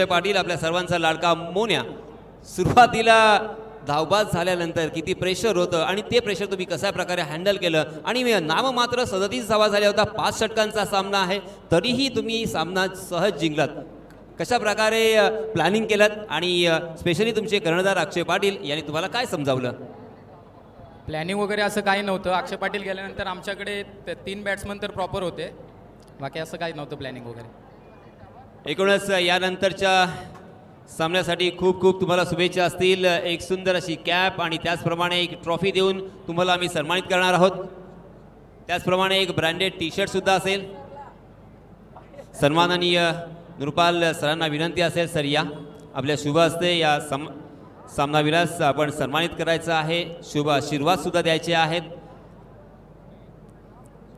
पाटील आपल्या सर्वांचा लाडका मोन्या सुरुवातीला धावबाद झाल्यानंतर किती प्रेशर होतं आणि ते प्रेशर तुम्ही कशा प्रकारे हँडल केलं आणि नाममात्र 37 धावा झाल्या होता 5 षटकांचा सामना आहे तरीही तुम्ही सामना सहज जिंकलात कशा प्रकारे प्लॅनिंग केलं आणि स्पेशली तुमचे कर्णधार अक्षय पाटील यांनी तुम्हाला काय समजावलं प्लॅनिंग वगैरे असं काही नव्हतं अक्षय पाटील गेल्यानंतर आमच्याकडे 3 बॅट्समन तर प्रॉपर होते बाकी असं काही नव्हतं प्लॅनिंग वगैरे एकूणच यानंतरच्या सामन्यासाठी खूप खूप तुम्हाला शुभेच्छा असतील एक सुंदर अशी कॅप आणि त्याचप्रमाणे एक ट्रॉफी देऊन तुम्हाला आम्ही सन्मानित करणार आहोत त्याचप्रमाणे एक ब्रँडेड टी शर्ट सुद्धा असेल सन्माननीय नृपाल सरांना विनंती असेल सर या आपल्या शुभ हस्ते या सामनावीरास आपण सन्मानित करायचं आहे शुभ आशीर्वाद सुद्धा द्यायचे आहेत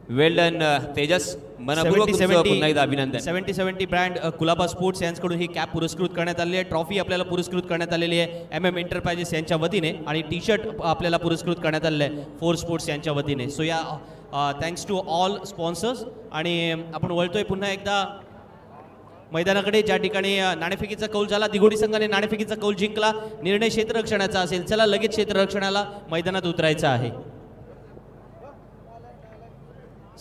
वेल डन तेजस मनपूर्वक पुन्हा एकदा अभिनंदन 70 ब्रँड कुलाबा स्पोर्ट्स यांच्याकडून ही कॅप पुरस्कृत करण्यात आलेली आहे ट्रॉफी आपल्याला पुरस्कृत करण्यात आलेली आहे MM एंटरप्राइजेस यांच्या वतीने आणि टी शर्ट आपल्याला पुरस्कृत करण्यात आलेलं आहे 4 स्पोर्ट्स यांच्या वतीने सो या थँक्स टू ऑल स्पॉन्सर्स आणि आपण वळतोय पुन्हा एकदा मैदानाकडे ज्या ठिकाणी नाणेफेकीचा कौल झाला दिघोडी संघाने नाणेफेकीचा कौल जिंकला निर्णय क्षेत्ररक्षणाचा असेल चला लगेच क्षेत्ररक्षणाला मैदानात उतरायचं आहे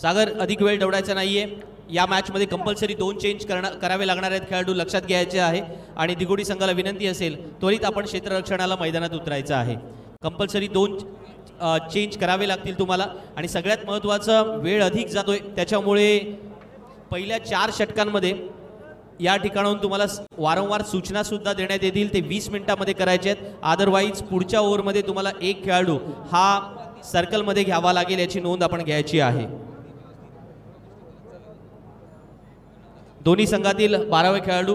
सागर अधिक वेळ दौडायचा नाहीये या मॅचमध्ये कंपल्सरी 2 चेंज करावे लागणार आहेत खेळाडू लक्षात घ्यायचे आहे आणि दिघोडी संघाला विनंती असेल त्वरित आपण क्षेत्ररक्षणाला मैदानात उतरायचं आहे कंपल्सरी 2 चेंज करावे लागतील तुम्हाला आणि सगळ्यात महत्त्वाचं वेळ अधिक जातोय त्याच्यामुळे पहिल्या 4 षटकांमध्ये या ठिकाणाहून तुम्हाला वारंवार सूचना सुद्धा देण्यात येतील ते 20 मिनिटांमध्ये करायचे आहेत अदरवाईज पुढच्या ओव्हरमध्ये तुम्हाला एक खेळाडू हा सर्कलमध्ये घ्यावा लागेल याची नोंद आपण घ्यायची आहे दोन्ही संघातील 12वे खेळाडू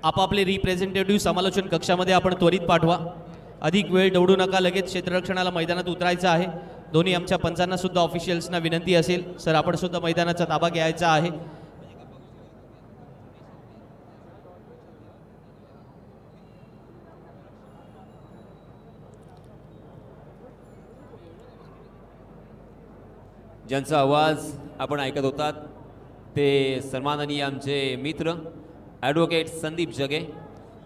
आपापले रिप्रेझेंटेटिव्ह समालोचन कक्षामध्ये आपण त्वरित पाठवा अधिक वेळ दौडू नका लगेच क्षेत्ररक्षणाला मैदानात उतरायचं आहे दोन्ही आमच्या पंचांना सुद्धा ऑफिशियल्सना विनंती असेल सर आपण सुद्धा मैदानाचा ताबा घ्यायचा आहे ज्यांचा आवाज आपण ऐकत होतात ते सन्माननीय आमचे मित्र ॲडव्होकेट संदीप जगे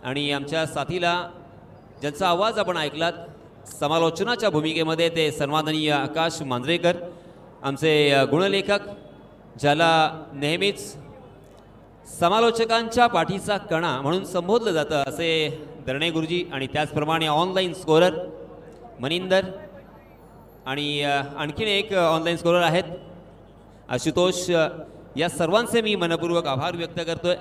आणि आमच्या साथीला ज्यांचा आवाज आपण ऐकलात समालोचनाच्या भूमिकेमध्ये ते सन्माननीय आकाश मांजरेकर आमचे गुणलेखक ज्याला नेहमीच समालोचकांच्या पाठीचा कणा म्हणून संबोधलं जातं असे दरणे गुरुजी आणि त्याचप्रमाणे ऑनलाईन स्कोरर मनिंदर आणि आणखीन एक ऑनलाईन स्कोरर आहेत आशुतोष या सर्वांचे मी मनपूर्वक आभार व्यक्त करतोय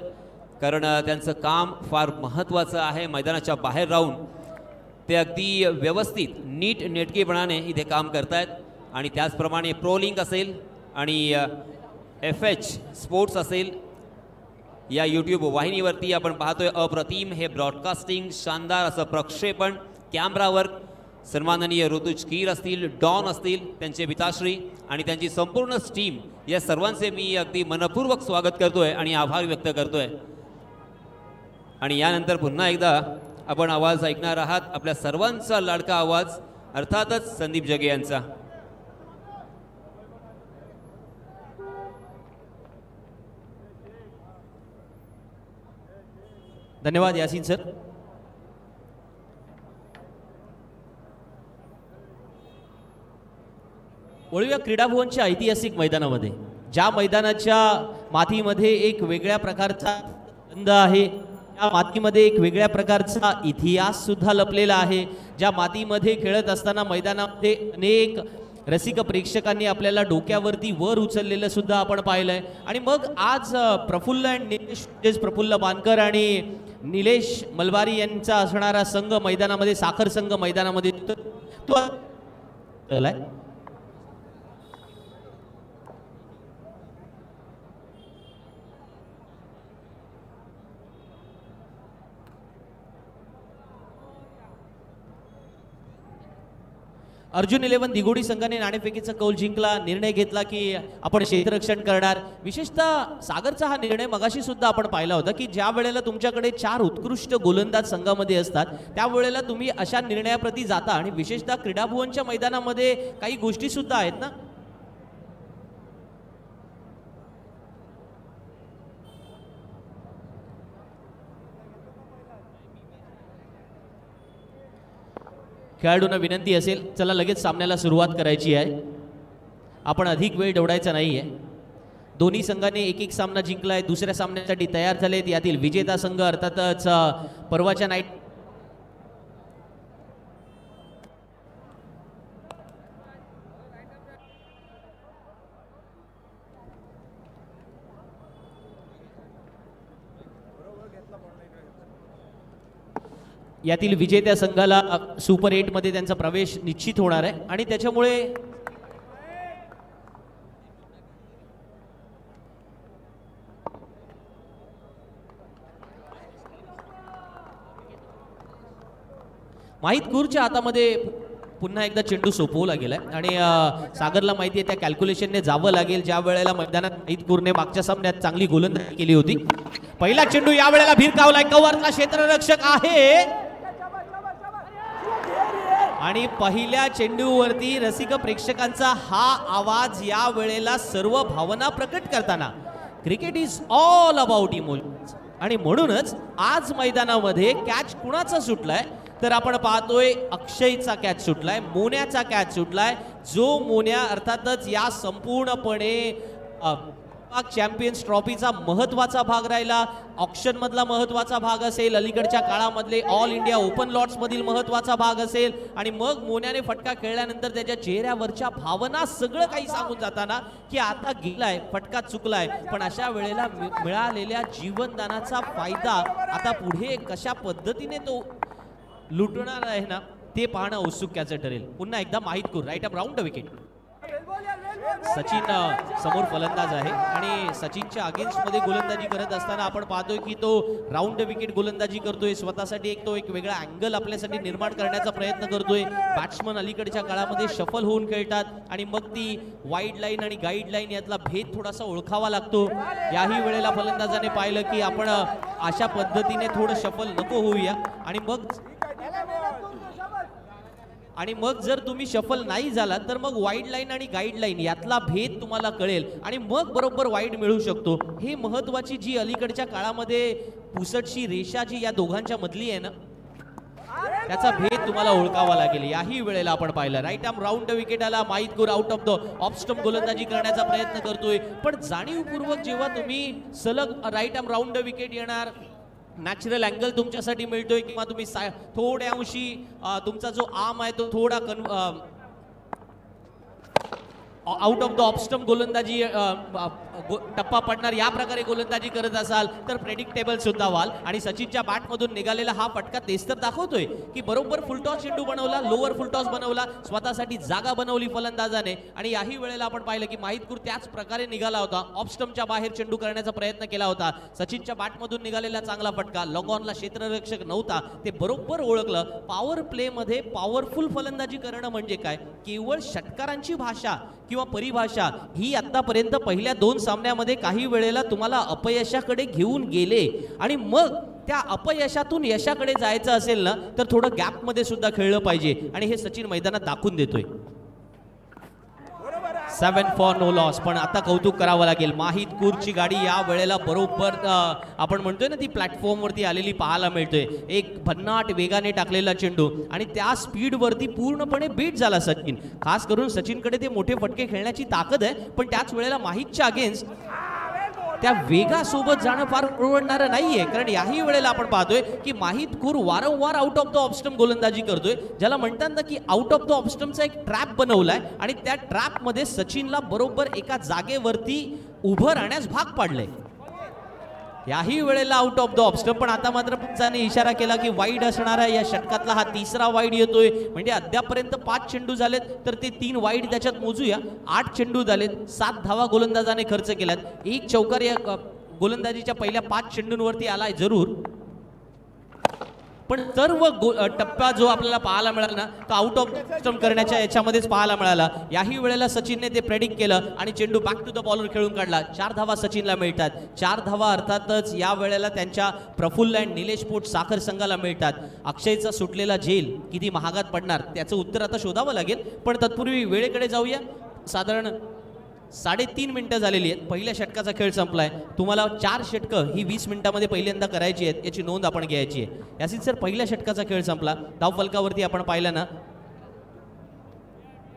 कारण त्यांचं काम फार महत्त्वाचं आहे मैदानाच्या बाहेर राहून ते अगदी व्यवस्थित नीट नेटकेपणाने इथे काम करतायत आणि त्याचप्रमाणे प्रोलिंक असेल आणि FH स्पोर्ट्स असेल या यूट्यूब वाहिनीवरती आपण पाहतोय अप्रतिम हे ब्रॉडकास्टिंग शानदार असं प्रक्षेपण कॅमेरावर सन्माननीय ऋतुज कीर असतील डॉन असतील त्यांचे पिताश्री आणि त्यांची संपूर्ण टीम या सर्वांचे मी अगदी मनपूर्वक स्वागत करतोय आणि आभार व्यक्त करतोय आणि यानंतर पुन्हा एकदा आपण आवाज ऐकणार आहात आपल्या सर्वांचा लाडका आवाज अर्थातच संदीप जगे यांचा धन्यवाद यासीन सर वळूया क्रीडा भुवनच्या ऐतिहासिक मैदानामध्ये ज्या मैदानाच्या मातीमध्ये एक वेगळ्या प्रकारचा गंध आहे त्या मातीमध्ये एक वेगळ्या प्रकारचा इतिहास सुद्धा लपलेला आहे ज्या मातीमध्ये खेळत असताना मैदानामध्ये अनेक रसिक प्रेक्षकांनी आपल्याला डोक्यावरती वर उचललेलं सुद्धा आपण पाहिलंय आणि मग आज प्रफुल्ल अँड निलेश प्रफुल्ल बानकर आणि निलेश मलबारी यांचा असणारा संघ मैदानामध्ये साखर संघ मैदानामध्ये तो अर्जुन 11 दिघोडी संघाने नाणेफेकीचा कौल जिंकला निर्णय घेतला की आपण क्षेत्ररक्षण करणार विशेषतः सागरचा हा निर्णय मगाशी सुद्धा आपण पाहिला होता की ज्या वेळेला तुमच्याकडे 4 उत्कृष्ट गोलंदाज संघामध्ये असतात त्यावेळेला तुम्ही अशा निर्णयाप्रती जाता आणि विशेषतः क्रीडा भुवनच्या मैदानामध्ये काही गोष्टी सुद्धा आहेत ना खेळाडूंना विनंती असेल, चला लगेच सामन्याला सुरुवात करायची आहे. आपण अधिक वेळ दौडायचा नाही आहे. दोन्ही संघांनी एक एक सामना जिंकलाय, दुसऱ्या सामन्यासाठी तयार झालेत. यातील विजेता संघ अर्थातच परवाच्या नाईट यातील विजेत्या संघाला सुपर 8 मध्ये त्यांचा प्रवेश निश्चित होणार आहे आणि त्याच्यामुळे माहितकूरच्या हातामध्ये पुन्हा एकदा चेंडू सोपवला गेलाय आणि सागरला माहिती आहे त्या कॅल्क्युलेशनने जावं लागेल. ज्या वेळेला मैदानात माहितकूरने मागच्या सामन्यात चांगली गोलंदाजी केली होती. पहिला चेंडू या वेळेला भिरकावलाय, कव्हरला क्षेत्ररक्षक आहे आणि पहिल्या चेंडूवरती रसिक प्रेक्षकांचा हा आवाज या वेळेला सर्व भावना प्रकट करताना. Cricket is all about emotions आणि म्हणूनच आज मैदानामध्ये कॅच कुणाचा सुटलाय तर आपण पाहतोय अक्षयचा कॅच सुटलाय, मोन्याचा कॅच सुटलाय. जो मोन्या अर्थातच या संपूर्णपणे चॅम्पियन्स ट्रॉफीचा महत्वाचा भाग राहिला, ऑक्शन मधला महत्वाचा भाग असेल, अलीकडच्या काळामधले ऑल इंडिया ओपन लॉट्स मधील महत्वाचा भाग असेल आणि मग मोन्याने फटका खेळल्यानंतर त्याच्या चेहऱ्यावरच्या भावना सगळं काही सांगून जाताना की आता गेलाय, फटका चुकलाय, पण अशा वेळेला मिळालेल्या जीवनदानाचा फायदा आता पुढे कशा पद्धतीने तो लुटणार आहे ना ते पाहणं औत्सुक्याचं ठरेल. पुन्हा एकदा Mahitkur right up round the wicket. Sachin समोर फलंदाज आहे आणि सचिनच्या अगेन्स्ट मध्ये गोलंदाजी करत असताना आपण पाहतोय की तो राऊंड विकेट गोलंदाजी करतोय. स्वतःसाठी एक वेगळा अँगल आपल्यासाठी निर्माण करण्याचा प्रयत्न करतोय. बॅट्समन अलीकडच्या काळामध्ये शफल होऊन खेळतात आणि मग ती वाईड लाईन आणि गाईड लाईन यातला भेद थोडासा ओळखावा लागतो. याही वेळेला फलंदाजाने पाहिलं की आपण अशा पद्धतीने थोडं शफल नको होऊया आणि मग जर तुम्ही शफल नाही झाला तर मग वाईड लाईन आणि गाईड लाईन यातला भेद तुम्हाला कळेल आणि मग बरोबर वाईड मिळू शकतो. हे महत्वाची जी अलीकडच्या काळामध्ये पुसटशी रेषा जी या दोघांच्या मधली आहे ना त्याचा भेद तुम्हाला ओळखावा लागेल. याही वेळेला आपण पाहिलं राईट आर्म राऊंड विकेट आला. Mahitkur out of the off stump गोलंदाजी करण्याचा प्रयत्न करतोय, पण जाणीवपूर्वक जेव्हा तुम्ही सलग राईट आर्म राऊंड विकेट येणार, नॅचरल अँगल तुमच्यासाठी मिळतोय किंवा तुम्ही थोड्या अंशी तुमचा जो आर्म आहे तो थोडा out of the off stump गोलंदाजी टप्पा पडणार या प्रकारे गोलंदाजी करत असाल तर प्रेडिक्टेबल सुद्धा व्हाल. आणि सचिनच्या बॅटमधून निघालेला हा फटका तेच तर दाखवतोय की बरोबर फुलटॉस चेंडू बनवला, लोअर फुलटॉस बनवला, स्वतःसाठी जागा बनवली फलंदाजाने. आणि याही वेळेला आपण पाहिलं की माहितकूर त्याच प्रकारे निघाला होता, ऑफ स्टंपच्या बाहेर चेंडू करण्याचा प्रयत्न केला होता. सचिनच्या बॅटमधून निघालेला चांगला फटका, लॉग ऑनला क्षेत्ररक्षक नव्हता ते बरोबर ओळखलं. पॉवर प्ले मध्ये पॉवरफुल फलंदाजी करणं म्हणजे काय, केवळ षटकारांची भाषा किंवा परिभाषा ही आतापर्यंत पहिल्या 2 सामन्यामध्ये काही वेळेला तुम्हाला अपयशाकडे घेऊन गेले आणि मग त्या अपयशातून यशाकडे जायचं असेल ना तर थोडं गॅप मध्ये सुद्धा खेळलं पाहिजे आणि हे सचिन मैदानात दाखवून देतोय. 7 फॉर नो लॉस. पण आता कौतुक करावं लागेल, माहितकूरची गाडी या वेळेला बरोबर आपण म्हणतोय ना ती प्लॅटफॉर्म वरती आलेली पाहायला मिळतोय. एक भन्नाट वेगाने टाकलेला चेंडू आणि त्या स्पीड वरती पूर्णपणे बीट झाला सचिन. खास करून सचिनकडे ते मोठे फटके खेळण्याची ताकद आहे, पण त्याच वेळेला माहितच्या अगेन्स्ट त्या वेगासोबत जाणं फार परवडणारं नाहीये. कारण याही वेळेला आपण पाहतोय की माहितकूर वारंवार out of the off stump गोलंदाजी करतोय, ज्याला म्हणतात ना की आउट ऑफ द ऑफ स्टंपचा एक ट्रॅप बनवलाय आणि त्या ट्रॅप मध्ये सचिनला बरोबर एका जागेवरती उभं राहण्यास भाग पाडलंय. याही वेळेला out of the off stump. पण आता मात्र पंचाने इशारा केला की वाईड असणार आहे. या षटकातला हा 3रा वाईड येतोय, म्हणजे अद्यापर्यंत 5 चेंडू झालेत तर ते 3 वाईड त्याच्यात मोजूया. 8 चेंडू झालेत, 7 धावा गोलंदाजाने खर्च केल्यात, 1 चौकार या गोलंदाजीच्या पहिल्या 5 चेंडूंवरती आलाय जरूर. पण सर्व टप्पा जो आपल्याला पाहायला मिळाला ना तो आउट ऑफ स्टंप करण्याच्या याच्यामध्येच पाहायला मिळाला. याही वेळेला सचिनने ते प्रेडिक्ट केलं आणि चेंडू बॅक टू द बॉलर खेळून काढला. 4 धावा सचिनला मिळतात. 4 धावा अर्थातच या वेळेला त्यांच्या प्रफुल्ल अँड निलेश पोट साखर संघाला मिळतात. अक्षयचा सुटलेला झेल किती महागात पडणार त्याचं उत्तर आता शोधावं लागेल, पण तत्पूर्वी वेळेकडे जाऊया. साधारण 3.5 मिनिटं झालेली आहेत. पहिल्या षटकाचा खेळ संपलाय. तुम्हाला 4 षटकं ही 20 मिनिटांमध्ये पहिल्यांदा करायची आहेत, याची नोंद आपण घ्यायची आहे. यासीन सर, पहिल्या षटकाचा खेळ संपला. धावफलकावरती आपण पाहिलं ना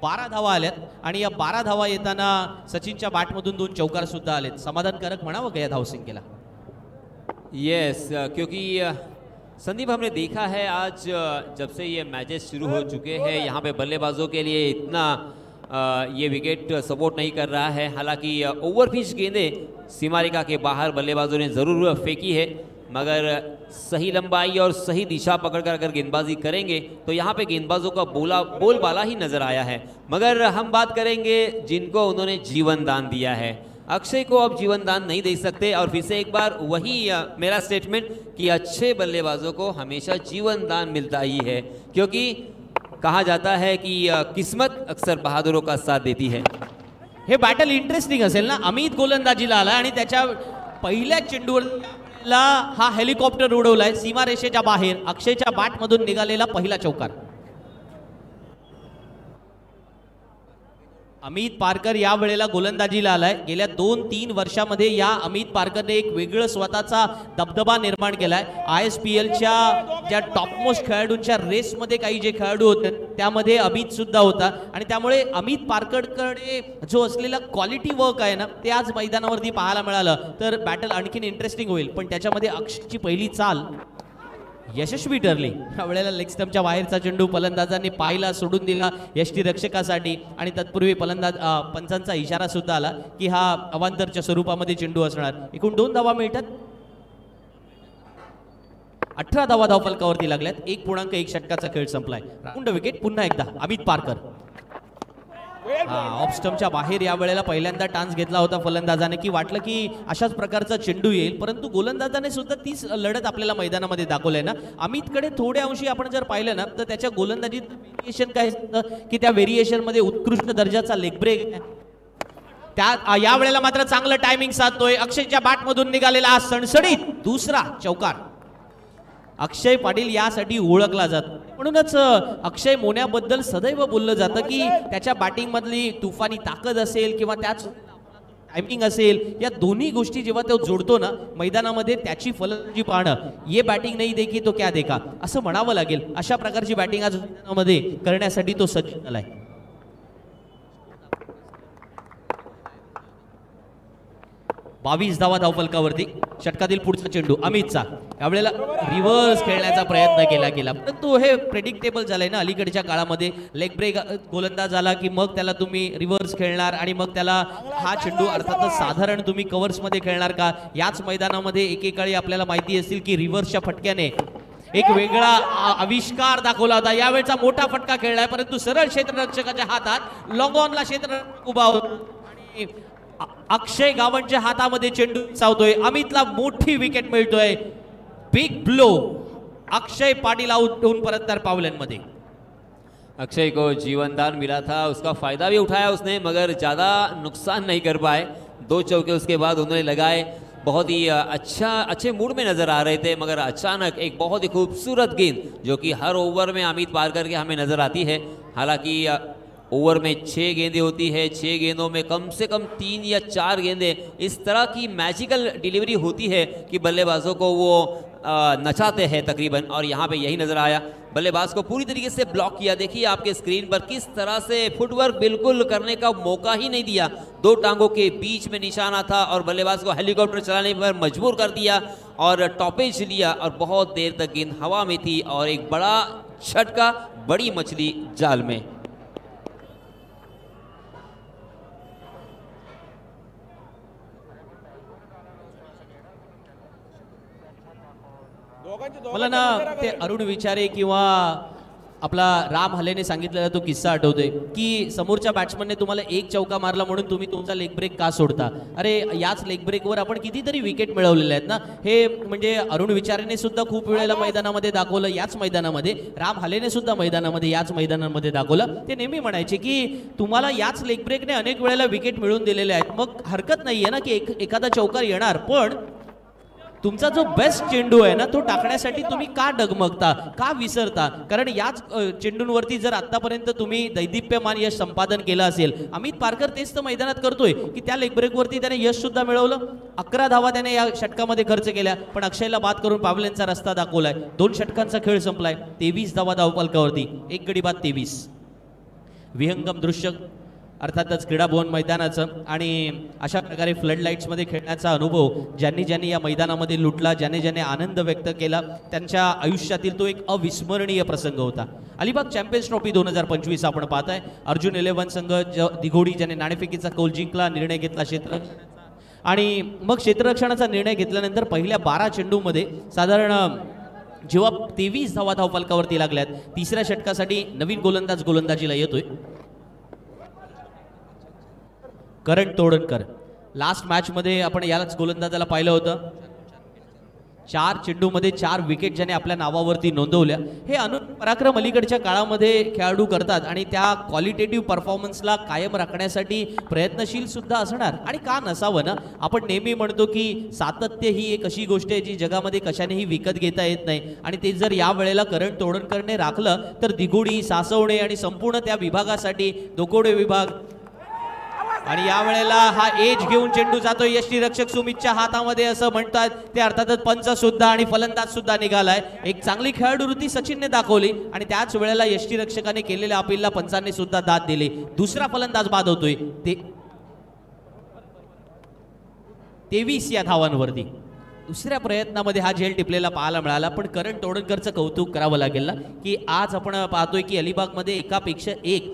12 धावा आल्यात आणि या 12 धावा येताना सचिनच्या बॅटमधून 2 चौकार सुद्धा आलेत. समाधानकारक म्हणावं का या धावसंख्येला? यस क्योंकि संदीप हमने देखा है आज जब से ये मैचेस शुरू हो चुके हैं यहाँ पे बल्लेबाजों के लिए इतना ये विकेट सपोर्ट नहीं कर रहा है. हालांकि ओवरपिच गेंदें सीमारेखा के बाहर बल्लेबाजों ने ज़रूर फेंकी है, मगर सही लंबाई और सही दिशा पकड़कर अगर गेंदबाजी करेंगे तो यहाँ पे गेंदबाजों का बोलबाला ही नज़र आया है. मगर हम बात करेंगे जिनको उन्होंने जीवन दान दिया है. अक्षय को अब जीवन दान नहीं दे सकते और फिर से एक बार वही मेरा स्टेटमेंट कि अच्छे बल्लेबाजों को हमेशा जीवन दान मिलता ही है, क्योंकि कहा जाता है कि किस्मत अक्सर बहादुरों का साथ देती है. हे बॅटल इंटरेस्टिंग असेल ना. अमित गोलंदाजीला आला आणि त्याच्या पहिल्या चेंडूवरला हा हेलिकॉप्टर उडवलाय सीमारेषेच्या बाहेर. अक्षयच्या बॅटमधून निघालेला पहिला चौकार. अमित पारकर या वेळेला गोलंदाजीला आलाय. गेल्या 2-3 वर्षामध्ये या अमित पारकरने एक वेगळं स्वतःचा दबदबा निर्माण केलाय. ISPLच्या ज्या टॉपमोस्ट खेळाडूंच्या रेसमध्ये काही जे खेळाडू होते त्यामध्ये अमित सुद्धा होता आणि त्यामुळे अमित पारकरकडे जो असलेला क्वालिटी वर्क आहे ना ते आज मैदानावरती पाहायला मिळालं तर बॅटल आणखीन इंटरेस्टिंग होईल. पण त्याच्यामध्ये अक्षयची पहिली चाल यशस्वी ठरली. यावेळेला लेग स्टंपच्या बाहेरचा चेंडू फलंदाजांनी पाहिला, सोडून दिला यष्टीरक्षकासाठी आणि तत्पूर्वी पंचांचा इशारा सुद्धा आला की हा अवांतरच्या स्वरूपामध्ये चेंडू असणार. एकूण 2 धावा मिळतात. 18 धावा धावफलकावरती लागल्यात. 1.1 षटकाचा खेळ संपलाय. राऊंड विकेट पुन्हा एकदा अमित पारकर. ऑफ स्टंपच्या बाहेर या वेळेला पहिल्यांदा टान्स घेतला होता फलंदाजाने की वाटलं की अशाच प्रकारचा चेंडू येईल, परंतु गोलंदाजाने सुद्धा तीच लढत आपल्याला मैदानामध्ये दाखवलंय ना. अमितकडे थोड्या अंशी आपण जर पाहिलं ना तर त्याच्या गोलंदाजीत व्हेरिएशन काय की त्या व्हेरिएशन मध्ये उत्कृष्ट दर्जाचा लेग ब्रेक. त्या या वेळेला मात्र चांगलं टायमिंग साधतोय. अक्षयच्या बॅटमधून निघालेला हा सणसणीत दुसरा चौकार. अक्षय पाटील यासाठी ओळखला जातो. म्हणूनच अक्षय मोन्याबद्दल सदैव बोललं जातं की त्याच्या बॅटिंग मधली तुफानी ताकद असेल किंवा त्याच टायमिंग असेल, या दोन्ही गोष्टी जेव्हा तो जोडतो ना मैदानामध्ये त्याची फलंदाजी पाहणं, ये बॅटिंग नाही देखी तो क्या देखा असं म्हणावं लागेल. अशा प्रकारची बॅटिंग आज मैदानामध्ये करण्यासाठी तो सज्ज झालाय. 22 धावा धावफलकावरती. षटकातील पुढचा चेंडू अमितचा. यावेळेला रिव्हर्स खेळण्याचा प्रयत्न केला गेला, परंतु हे प्रेडिक्टेबल झालंय ना अलीकडच्या काळामध्ये. लेग ब्रेक गोलंदाज आला की मग त्याला तुम्ही रिव्हर्स खेळणार आणि मग त्याला हा चेंडू अर्थातच साधारण तुम्ही कव्हर्समध्ये खेळणार का. याच मैदानामध्ये एकेकाळी आपल्याला माहिती असतील की रिव्हर्सच्या फटक्याने एक वेगळा आविष्कार दाखवला होता. यावेळचा मोठा फटका खेळलाय, परंतु सरळ क्षेत्ररक्षकाच्या हातात लॉंग ऑनला क्षेत्ररक्षक उभा होता आणि अक्षय गावंच्या हातामध्ये चेंडू सावतोय. अमितला मोठी विकेट मिळतोय. Big blow. Akshay Patil out होऊन परत पावल्यांमध्ये. अक्षय को जीवन दान मिला था, उसका फायदा भी उठाया उसने, मगर ज़्यादा नुकसान नहीं कर पाए. 2 चौके उसके बाद उन्होंने लगाए. बहुत ही अच्छे मूड में नज़र आ रहे थे, मगर अचानक एक बहुत ही खूबसूरत गेंद जो कि हर ओवर में अमित पारकर के हमें नज़र आती है. हालांकि ओवर में 6 गेंदें होती है, 6 गेंदों में कम से कम 3 या 4 गेंदें इस तरह की मैजिकल डिलीवरी होती है कि बल्लेबाजों को वो नचाते हैं तकरीबन, और यहाँ पे यही नज़र आया. बल्लेबाज को पूरी तरीके से ब्लॉक किया. देखिए आपके स्क्रीन पर किस तरह से फुटवर्क बिल्कुल करने का मौका ही नहीं दिया. 2 टांगों के बीच में निशाना था और बल्लेबाज को हेलीकॉप्टर चलाने पर मजबूर कर दिया और टॉपेज लिया और बहुत देर तक गेंद हवा में थी और एक बड़ा झटका, बड़ी मछली जाल में. मला ना ते अरुण विचारे किंवा आपला राम हलेने सांगितलेला तो किस्सा आठवतोय की समोरच्या बॅट्समनने तुम्हाला 1 चौका मारला म्हणून तुम्ही तुमचा लेग ब्रेक का सोडता. अरे याच लेग ब्रेकवर आपण कितीतरी विकेट मिळवलेले आहेत ना. हे म्हणजे अरुण विचारेने सुद्धा खूप वेळेला मैदानामध्ये दाखवलं. याच मैदानामध्ये राम हलेने सुद्धा मैदानामध्ये याच मैदानामध्ये दाखवलं. ते नेहमी म्हणायचे की तुम्हाला याच लेग ब्रेकने अनेक वेळेला विकेट मिळवून दिलेले आहेत, मग हरकत नाहीये ना की एखादा चौकार येणार, पण तुमचा जो बेस्ट चेंडू आहे ना तो टाकण्यासाठी तुम्ही का डगमगता, का विसरता. कारण याच चेंडूंवरती जर आतापर्यंत तुम्ही दैदिप्यमान यश संपादन केलं असेल, अमित पारकर तेच तर मैदानात करतोय की त्या लेग ब्रेकवरती त्याने यश सुद्धा मिळवलं. 11 धावा त्याने या षटकामध्ये खर्च केल्या, पण अक्षयला बाद करून पावलेंचा रस्ता दाखवलाय. 2 षटकांचा खेळ संपलाय. 23 धावा धावफलकावरती, 1 गडी बाद 23. विहंगम दृश्य अर्थातच क्रीडा भवन मैदानाचं आणि अशा प्रकारे फ्लड लाईट्समध्ये खेळण्याचा अनुभव ज्यांनी ज्यांनी या मैदानामध्ये लुटला, ज्याने आनंद व्यक्त केला, त्यांच्या आयुष्यातील तो एक अविस्मरणीय प्रसंग होता. अलिबाग चॅम्पियन्स ट्रॉफी 2025 आपण पाहताय. अर्जुन 11 संघ दिघोडी ज्याने नाणेफेकीचा कौल जिंकला, निर्णय घेतला क्षेत्ररक्षणाचा आणि मग क्षेत्ररक्षणाचा निर्णय घेतल्यानंतर पहिल्या 12 चेंडूमध्ये साधारण जेव्हा 23 धावा धावफलकावरती लागल्यात, तिसऱ्या षटकासाठी नवीन गोलंदाज गोलंदाजीला येतोय करण तोडणकर. लास्ट मॅचमध्ये आपण यालाच गोलंदाजाला पाहिलं होतं. 4 चेंडूमध्ये 4 विकेट ज्याने आपल्या नावावरती नोंदवल्या. हे पराक्रम अलीकडच्या काळामध्ये खेळाडू करतात आणि त्या क्वालिटेटिव्ह परफॉर्मन्सला कायम राखण्यासाठी प्रयत्नशील सुद्धा असणार. आणि का नसावं ना. आपण नेहमी म्हणतो की सातत्य ही एक अशी गोष्ट आहे जी जगामध्ये कशानेही विकत घेता येत नाही आणि ते जर या वेळेला करण तोडणकरने राखलं तर दिघोडी, सासवणे आणि संपूर्ण त्या विभागासाठी दोकोडे विभाग आणि या वेळेला हा एज घेऊन चेंडू जातोय यष्टीरक्षक सुमितच्या हातामध्ये असं म्हणतात. ते अर्थातच पंच सुद्धा आणि फलंदाज सुद्धा निघालाय. एक चांगली खेळाडू वृत्ती सचिनने दाखवली आणि त्याच वेळेला यष्टीरक्षकाने केलेल्या अपीलला पंचांनी सुद्धा दाद दिली. दुसरा फलंदाज बाद होतोय ते 23 या धावांवरती. दुसऱ्या प्रयत्नामध्ये हा झेल टिपलेला पाहायला मिळाला. पण करण तोडणकरचं कौतुक करावं लागेल ना की आज आपण पाहतोय की अलिबागमध्ये एकापेक्षा एक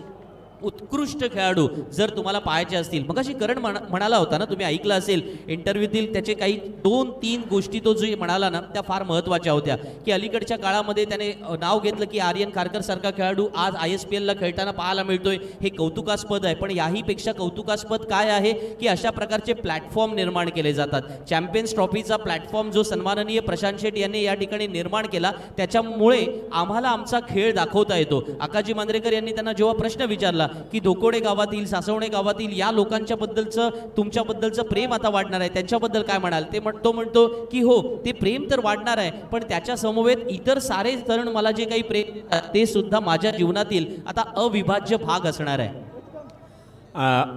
उत्कृष्ट खेळाडू जर तुम्हाला पाहायचे असतील. मग अशी करण म्हणाला होता ना, तुम्ही ऐकलं असेल इंटरव्ह्यूतील त्याचे काही 2-3 गोष्टी तो जे म्हणाला ना त्या फार महत्त्वाच्या होत्या की अलीकडच्या काळामध्ये त्याने नाव घेतलं की आर्यन खारकर सारखा खेळाडू आज ISPLला खेळताना पाहायला मिळतोय. हे कौतुकास्पद आहे. पण याहीपेक्षा कौतुकास्पद काय आहे की अशा प्रकारचे प्लॅटफॉर्म निर्माण केले जातात. चॅम्पियन्स ट्रॉफीचा प्लॅटफॉर्म जो सन्माननीय प्रशांत शेट यांनी या ठिकाणी निर्माण केला त्याच्यामुळे आम्हाला आमचा खेळ दाखवता येतो. आकाजी मांजरेकर यांनी त्यांना जेव्हा प्रश्न विचारला की दोकोडे गावातील, सासवणे गावातील या लोकांच्या बद्दलचं तुमच्याबद्दलचं प्रेम आता वाढणार आहे, त्यांच्याबद्दल काय म्हणाल? तो म्हणतो की हो ते प्रेम तर वाढणार आहे पण त्याच्या समवेत इतर सारे तरुण मला जे काही प्रेम देतात ते सुद्धा माझ्या जीवनातील आता अविभाज्य भाग असणार आहे.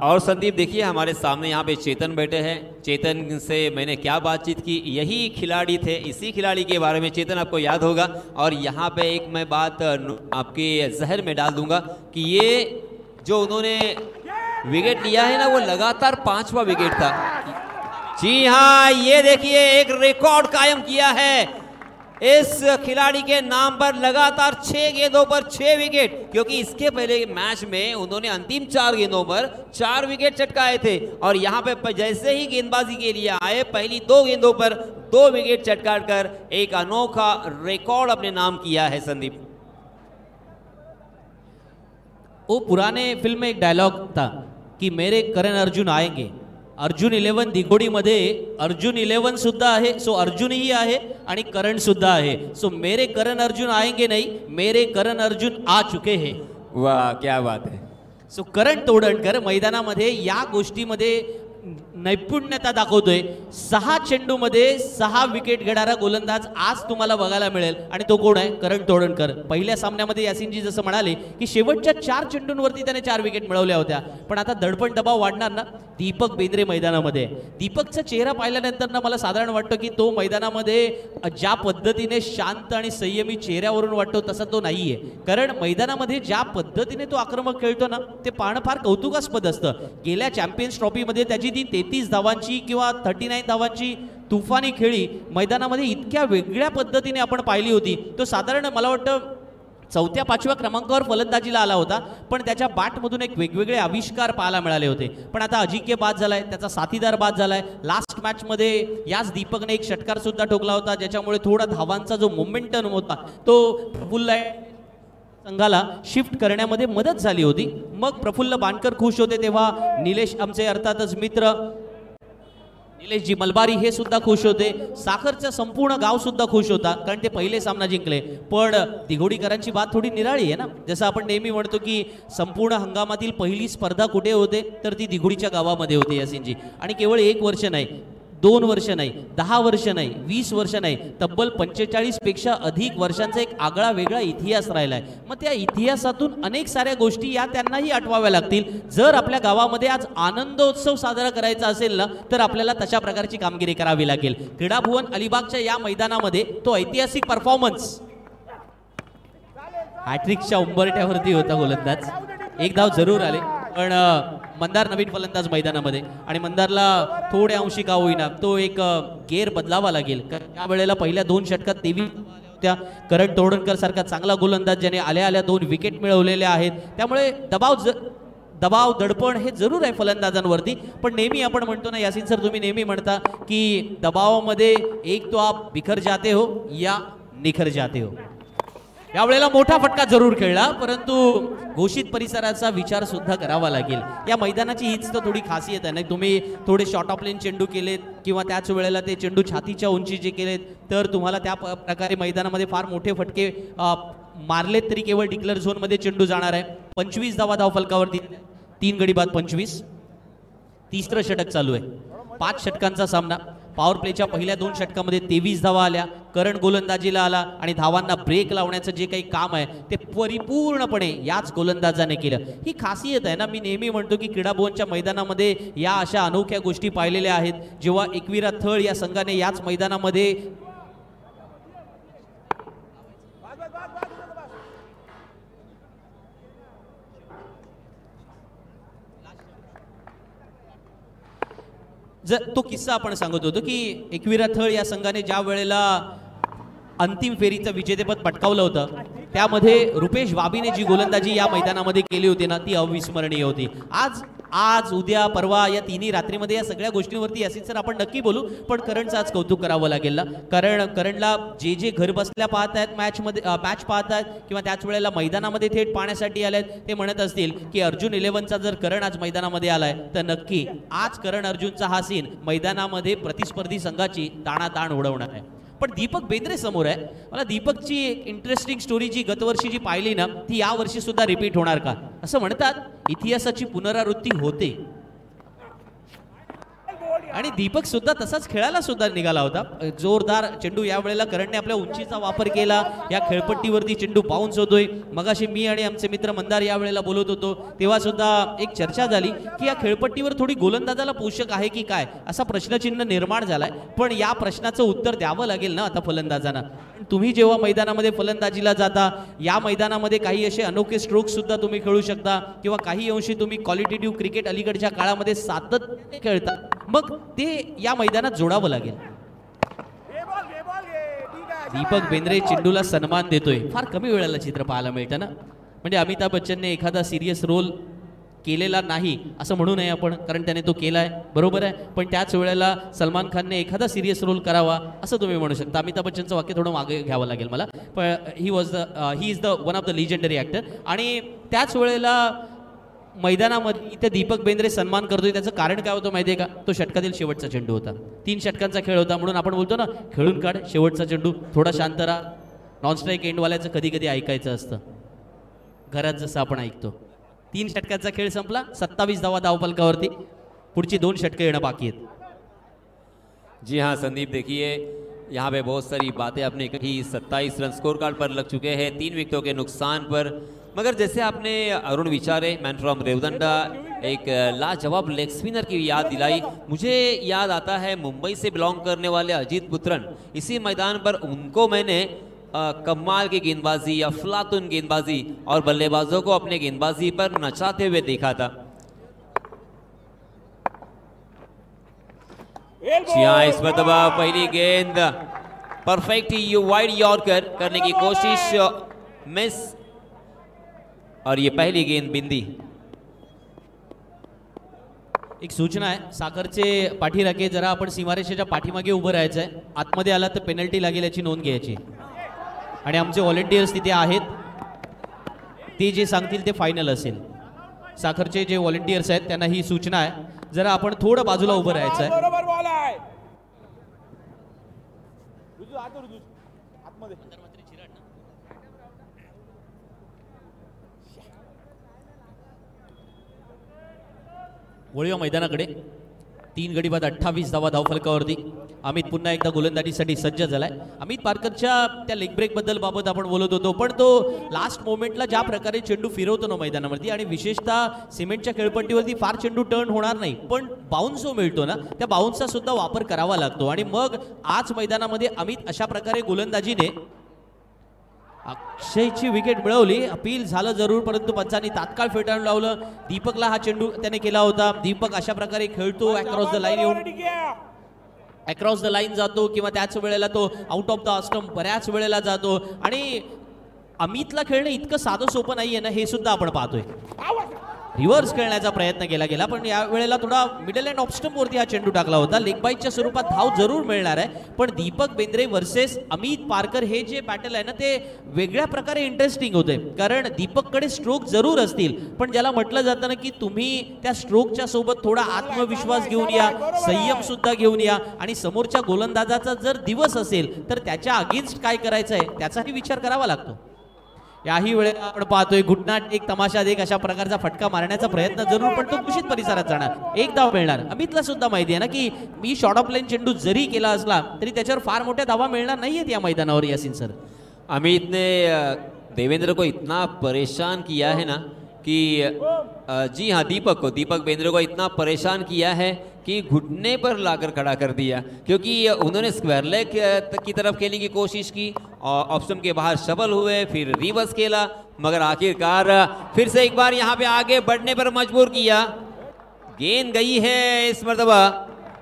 और संदीप देखिए हमारे सामने यहाँ पे चेतन बैठे हैं. चेतन से मैंने क्या बातचीत की, यही खिलाड़ी थे. इसी खिलाड़ी के बारे में चेतन आपको याद होगा. और यहाँ पे एक मैं बात आपके जहर में डाल दूंगा कि ये जो उन्होंने विकेट लिया है ना वो लगातार 5वां विकेट था. जी हाँ, ये देखिए एक रिकॉर्ड कायम किया है इस खिलाड़ी के नाम पर. लगातार 6 गेंदों पर 6 विकेट, क्योंकि इसके पहले मैच में उन्होंने अंतिम 4 गेंदों पर 4 विकेट चटकाए थे. और यहाँ पे जैसे ही गेंदबाजी के लिए आए पहली 2 गेंदों पर 2 विकेट चटकाकर कर एक अनोखा रिकॉर्ड अपने नाम किया है. संदीप वो पुराने फिल्म में एक डायलॉग था कि मेरे करण अर्जुन आएंगे. अर्जुन 11 दिघोडी मध्ये अर्जुन 11 सुद्धा आहे. सो अर्जुन ही आहे आणि करण सुद्धा आहे. सो मेरे करण अर्जुन आएंगे नहीं, मेरे करण अर्जुन आ चुके हैं. वाह क्या बात है. सो करण तोडणकर मैदानामध्ये या गोष्टीमध्ये नैपुण्यता दाखवतोय. 6 चेंडूमध्ये 6 विकेट घेणारा गोलंदाज आज तुम्हाला बघायला मिळेल आणि तो कोण आहे? करण तोडणकर. पहिल्या सामन्यामध्ये यासिनजी जसं म्हणाले की शेवटच्या 4 चेंडूंवरती त्याने 4 विकेट मिळवल्या होत्या. पण आता दडपण दबाव वाढणार ना. दीपक बेंद्रे मैदानामध्ये. दीपकचा चेहरा पाहिल्यानंतर ना मला साधारण वाटतं की तो मैदानामध्ये ज्या पद्धतीने शांत आणि संयमी चेहऱ्यावरून वाटतो तसा तो नाहीये. कारण मैदानामध्ये ज्या पद्धतीने तो आक्रमक खेळतो ना ते पाहणं फार कौतुकास्पद असतं. गेल्या चॅम्पियन्स ट्रॉफीमध्ये त्याची ती 33 धावांची किंवा 39 धावांची तुफानी खेळी मैदानामध्ये इतक्या वेगळ्या पद्धतीने आपण पाहिली होती. तो साधारण मला वाटतं 4-5व्या क्रमांकावर फलंदाजीला आला होता पण त्याच्या बॅटमधून एक वेगवेगळे आविष्कार पाहायला मिळाले होते. पण आता अजिंक्य बाद झालाय, त्याचा साथीदार बाद झालाय. लास्ट मॅच मध्ये याच दीपकने एक षटकार सुद्धा ठोकला होता ज्याच्यामुळे थोडा धावांचा जो मोमेंटम होता तो प्रफुल्ल संघाला शिफ्ट करण्यामध्ये मदत झाली होती. मग प्रफुल्ल बाणकर खुश होते तेव्हा निलेश आमचे अर्थातच मित्र निलेशजी मलबारी हे सुद्धा खुश होते. साखरचं संपूर्ण गाव सुद्धा खुश होता कारण ते पहिले सामना जिंकले. पण दिघोडीकरांची बात थोडी निराळी आहे ना. जसं आपण नेहमी म्हणतो की संपूर्ण हंगामातील पहिली स्पर्धा कुठे होते तर ती दिघोडीच्या गावामध्ये होते यासिनजी. आणि केवळ 1 वर्ष नाही, 2 वर्ष नाही, 10 वर्ष नाही, 20 वर्ष नाही, तब्बल 45 पेक्षा अधिक वर्षांचा एक आगळा वेगळा इतिहास राहिलाय. मग त्या इतिहासातून अनेक साऱ्या गोष्टी या त्यांनाही आठवाव्या लागतील. जर आपल्या गावामध्ये आज आनंदोत्सव साजरा करायचा असेल ना तर आपल्याला तशा प्रकारची कामगिरी करावी लागेल. क्रीडा भवन अलिबागच्या या मैदानामध्ये तो ऐतिहासिक परफॉर्मन्स हॅट्रिकच्या उंबरठ्यावरती होता गोलंदाज. एक धाव जरूर आले, पण मंदार नवीन फलंदाज मैदानामध्ये आणि मंदारला थोड्या अंशी का होईना तो एक गेअर बदलावा लागेल, कारण त्यावेळेला पहिल्या 2 षटकात 23 त्या करण तोडणकर सारखा चांगला गोलंदाज ज्याने आल्या आल्या 2 विकेट मिळवलेल्या आहेत, त्यामुळे दबाव दडपण हे जरूर आहे फलंदाजांवरती. पण नेहमी आपण म्हणतो ना यासिन सर, तुम्ही नेहमी म्हणता की दबावामध्ये एक तो आप बिखर जाते हो या निखर जाते हो. यावेळेला मोठा फटका जरूर खेळला, परंतु घोषित परिसराचा विचार सुद्धा करावा लागेल. या मैदानाची हीच तर थोडी खासियत आहे ना, तुम्ही थोडे शॉर्ट ऑफ लेन चेंडू केलेत किंवा त्याच वेळेला ते चेंडू छातीच्या उंचीचे केलेत तर तुम्हाला त्या प्रकारे मैदानामध्ये फार मोठे फटके मारलेत तरी केवळ डिक्लेअर झोनमध्ये चेंडू जाणार आहे. 25 धाव फलकावरती, 3 गडी बाद 25. तिसरं षटक चालू आहे, 5 षटकांचा सामना. पॉवर प्लेच्या पहिल्या 2 षटकामध्ये 23 धावा आल्या, करण गोलंदाजीला आला आणि धावांना ब्रेक लावण्याचं जे काही काम आहे ते परिपूर्णपणे याच गोलंदाजाने केलं. ही खासियत आहे ना, मी नेहमी म्हणतो की क्रीडाभवनच्या मैदानामध्ये या अशा अनोख्या गोष्टी पाहिलेल्या आहेत. जेव्हा एकविरा थळ या संघाने याच मैदानामध्ये तो किस्सा आपण सांगत होतो की एकविरा थळ या संघाने ज्या वेळेला अंतिम फेरीचं विजेतेपद पटकावलं होतं त्यामध्ये रुपेश वाबीने जी गोलंदाजी या मैदानामध्ये केली होती ना ती अविस्मरणीय होती. आज उद्या परवा या तिन्ही रात्रीमध्ये या सगळ्या गोष्टींवरती यासिन सर आपण नक्की बोलू, पण करणचं आज कौतुक करावं लागेल ना, कारण करणला जे घर बसल्या पाहत आहेत मॅच पाहत आहेत किंवा त्याच वेळेला मैदानामध्ये थेट पाहण्यासाठी आले आहेत ते म्हणत असतील की अर्जुन 11चा जर करण आज मैदानामध्ये आलाय तर नक्की आज करण अर्जुनचा हा सीन मैदानामध्ये प्रतिस्पर्धी संघाची दाणादाण उडवणार आहे. पण दीपक बेंद्रे समोर आहे. मला दीपकची एक इंटरेस्टिंग स्टोरी जी गतवर्षी जी पाहिली ना ती या वर्षी सुद्धा रिपीट होणार का असं म्हणतात. इतिहासाची पुनरावृत्ती होते आणि दीपक सुद्धा तसाच खेळायला सुद्धा निघाला होता. जोरदार चेंडू या वेळेला करणने आपल्या उंचीचा वापर केला. या खेळपट्टीवरती चेंडू बाउन्स होतोय. मगाशी मी आणि आमचे मित्र मंदार या वेळेला बोलत होतो तेव्हा सुद्धा एक चर्चा झाली की या खेळपट्टीवर थोडी गोलंदाजाला पोषक आहे की काय असा प्रश्नचिन्ह निर्माण झालाय. पण या प्रश्नाचं उत्तर द्यावं लागेल ना आता फलंदाजांना. तुम्ही जेव्हा मैदानामध्ये फलंदाजीला जाता या मैदानामध्ये काही असे अनोखे स्ट्रोक्स सुद्धा तुम्ही खेळू शकता किंवा काही अंशी तुम्ही क्वालिटेटिव्ह क्रिकेट अलीकडच्या काळामध्ये सातत्याने खेळता, मग ते या मैदानात जोडावं लागेल. दीपक बेंद्रे चेंडूला सन्मान देतोय. फार कमी वेळेला चित्र पाहायला मिळतं ना, म्हणजे अमिताभ बच्चनने एखादा सिरियस रोल केलेला नाही असं म्हणू नये आपण, कारण त्याने तो केलाय बरोबर आहे, पण त्याच वेळेला सलमान खानने एखादा सिरियस रोल करावा असं तुम्ही म्हणू शकता. अमिताभ बच्चनचं वाक्य थोडं मागे घ्यावं लागेल मला, पण he is the one of the legendary actor. आणि त्याच वेळेला मैदानामध्ये इथे दीपक बेंद्रे सन्मान करतोय त्याचं कारण काय होतं माहिती आहे का, तो षटकातील शेवटचा चेंडू होता. 3 षटकांचा खेळ होता म्हणून आपण बोलतो ना खेळून काढ शेवटचा चेंडू, थोडा शांत राहा. नॉन स्ट्राईक एंडवाल्याचं कधी कधी ऐकायचं असतं घरात जसं आपण ऐकतो. 3 षटकांचा खेळ संपला, 27 धावा धावफलकावरती, पुढची 2 षटकं येणं बाकी आहेत. जी हाँ संदीप, देखिए यहाँ पे बहुत सारी बातें आपने कही. 27 रन स्कोर कार्ड पर लग चुके हैं 3 विकेटों के नुकसान पर. मगर जैसे आपने अरुण विचारे मैन फ्रॉम रेवदंडा एक लाजवाब लेग स्पिनर की याद दिलाई, मुझे याद आता है मुंबई से बिलोंग करने वाले अजीत पुत्रन. इसी मैदान पर उनको मैंने कमाल की गेंदबाजी, अफलातुन गेंदबाजी और बल्लेबाजों को अपने गेंदबाजी पर नचाते हुए देखा था. जी हाँ, इस मरतबा पहली गेंद परफेक्ट वाइड यॉर्कर करने की कोशिश, मिस, और ये पहली गेंद बिंदी. एक सूचना आहे, साखरचे पाठीराखे जरा आपण सीमारेषेच्या पाठीमागे उभं राहायचं आहे. आतमध्ये आला तर पेनल्टी लागेल याची नोंद घ्यायची. आणि आमचे व्हॉलेंटियर्स तिथे आहेत, ते जे सांगतील ते फायनल असेल. साखरचे जे व्हॉलेंटियर्स आहेत त्यांना ही सूचना आहे, जरा आपण थोडं बाजूला उभं राहायचं आहे. वळूया मैदानाकडे. 3 गडी बाद 28 धावा धावफलकावरती. अमित पुन्हा एकदा गोलंदाजीसाठी सज्ज झालाय. अमित पारकरच्या त्या लेग ब्रेक बद्दल बाबत आपण बोलत होतो, पण तो लास्ट मोमेंटला ज्या प्रकारे चेंडू फिरवतो ना मैदानावरती, आणि विशेषतः सिमेंटच्या खेळपट्टीवरती फार चेंडू टर्न होणार नाही, पण बाउन्स जो मिळतो ना त्या बाउन्सचा सुद्धा वापर करावा लागतो. आणि मग आज मैदानामध्ये अमित अशा प्रकारे गोलंदाजीने अक्षयची विकेट मिळवली, अपील झालं जरूर, परंतु पंचांनी तात्काळ फेटाळून लावलं. दीपकला हा चेंडू त्याने केला होता. दीपक अशा प्रकारे खेळतो, अक्रॉस द लाईन येऊन अक्रॉस द लाईन जातो किंवा त्याच वेळेला तो आउट ऑफ द स्टंप बऱ्याच वेळेला जातो. आणि अमितला खेळणं इतकं साधं सोपं नाहीये ना, हे सुद्धा आपण पाहतोय. रिव्हर्स खेळण्याचा प्रयत्न केला गेला, पण या वेळेला थोडा मिडल अँड ऑफ स्टंप वरती हा चेंडू टाकला होता. लेग बाईटच्या स्वरूपात धाव जरूर मिळणार आहे, पण दीपक बेंद्रे वर्सेस अमित पारकर हे जे बॅटल आहे ना, ते वेगळ्या प्रकारे इंटरेस्टिंग होते. कारण दीपककडे स्ट्रोक जरूर असतील, पण ज्याला म्हटलं जातं ना की तुम्ही त्या स्ट्रोकच्या सोबत थोडा आत्मविश्वास घेऊन या, संयम सुद्धा घेऊन या, आणि समोरच्या गोलंदाजाचा जर दिवस असेल तर त्याच्या अगेन्स्ट काय करायचं आहे त्याचाही विचार करावा लागतो. याही वेळेला आपण पाहतोय घुटनाट एक तमाशा एक अशा प्रकारचा फटका मारण्याचा प्रयत्न जरूर, पण तो दूषित परिसरात जाणार. एक धाव मिळणार. अमितला सुद्धा माहिती आहे ना की मी शॉर्ट ऑफ लाईन चेंडू जरी केला असला तरी त्याच्यावर फार मोठ्या धावा मिळणार नाहीयेत या मैदानावर. यासिन सर, अमित ने देवेंद्र को इतना परेशान किया है ना कि जी हाँ, दीपक बेंद्रे को इतना परेशान किया है कि घुटने पर लाकर खड़ा कर दिया, क्योंकि उन्होंने स्क्वायर लेग की तरफ खेलने की कोशिश की और ऑफ स्टंप के बाहर शबल हुए, फिर रिवर्स खेला, मगर आखिरकार फिर से एक बार यहाँ पे आगे बढ़ने पर मजबूर किया. गेंद गई है इस मर्तबा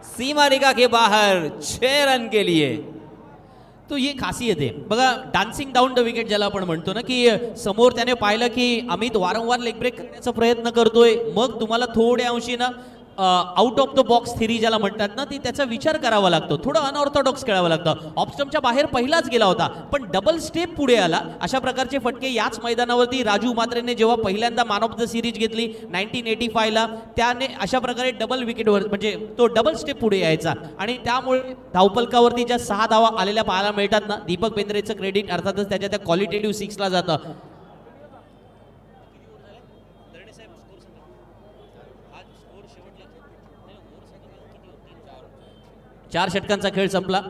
सीमा रेखा के बाहर 6 रन के लिए. तो ये खासियत आहे बघा, डान्सिंग डाऊन द विकेट ज्याला आपण म्हणतो ना, की समोर त्याने पाहिलं की अमित वारंवार लेग ब्रेक करण्याचा प्रयत्न करतोय, मग तुम्हाला थोड्या अंशी ना out of the box theory ज्याला म्हणतात ना, ती त्याचा विचार करावा लागतो. थोडं अनऑर्थोडॉक्स खेळावं लागतं. ऑफस्टंपच्या बाहेर पहिलाच गेला होता, पण डबल स्टेप पुढे आला. अशा प्रकारचे फटके याच मैदानावरती राजू मात्रेने जेव्हा पहिल्यांदा मॅन ऑफ द सिरीज घेतली 1985 ला, त्याने अशा प्रकारे डबल विकेटवर म्हणजे तो डबल स्टेप पुढे यायचा, आणि त्यामुळे धावपलकावरती ज्या 6 धावा आलेल्या पाहायला मिळतात ना, दीपक बेंद्रेचं क्रेडिट अर्थातच त्याच्या त्या क्वालिटेटिव्ह 6 ला जातं. 4 षटकांचा खेळ संपला.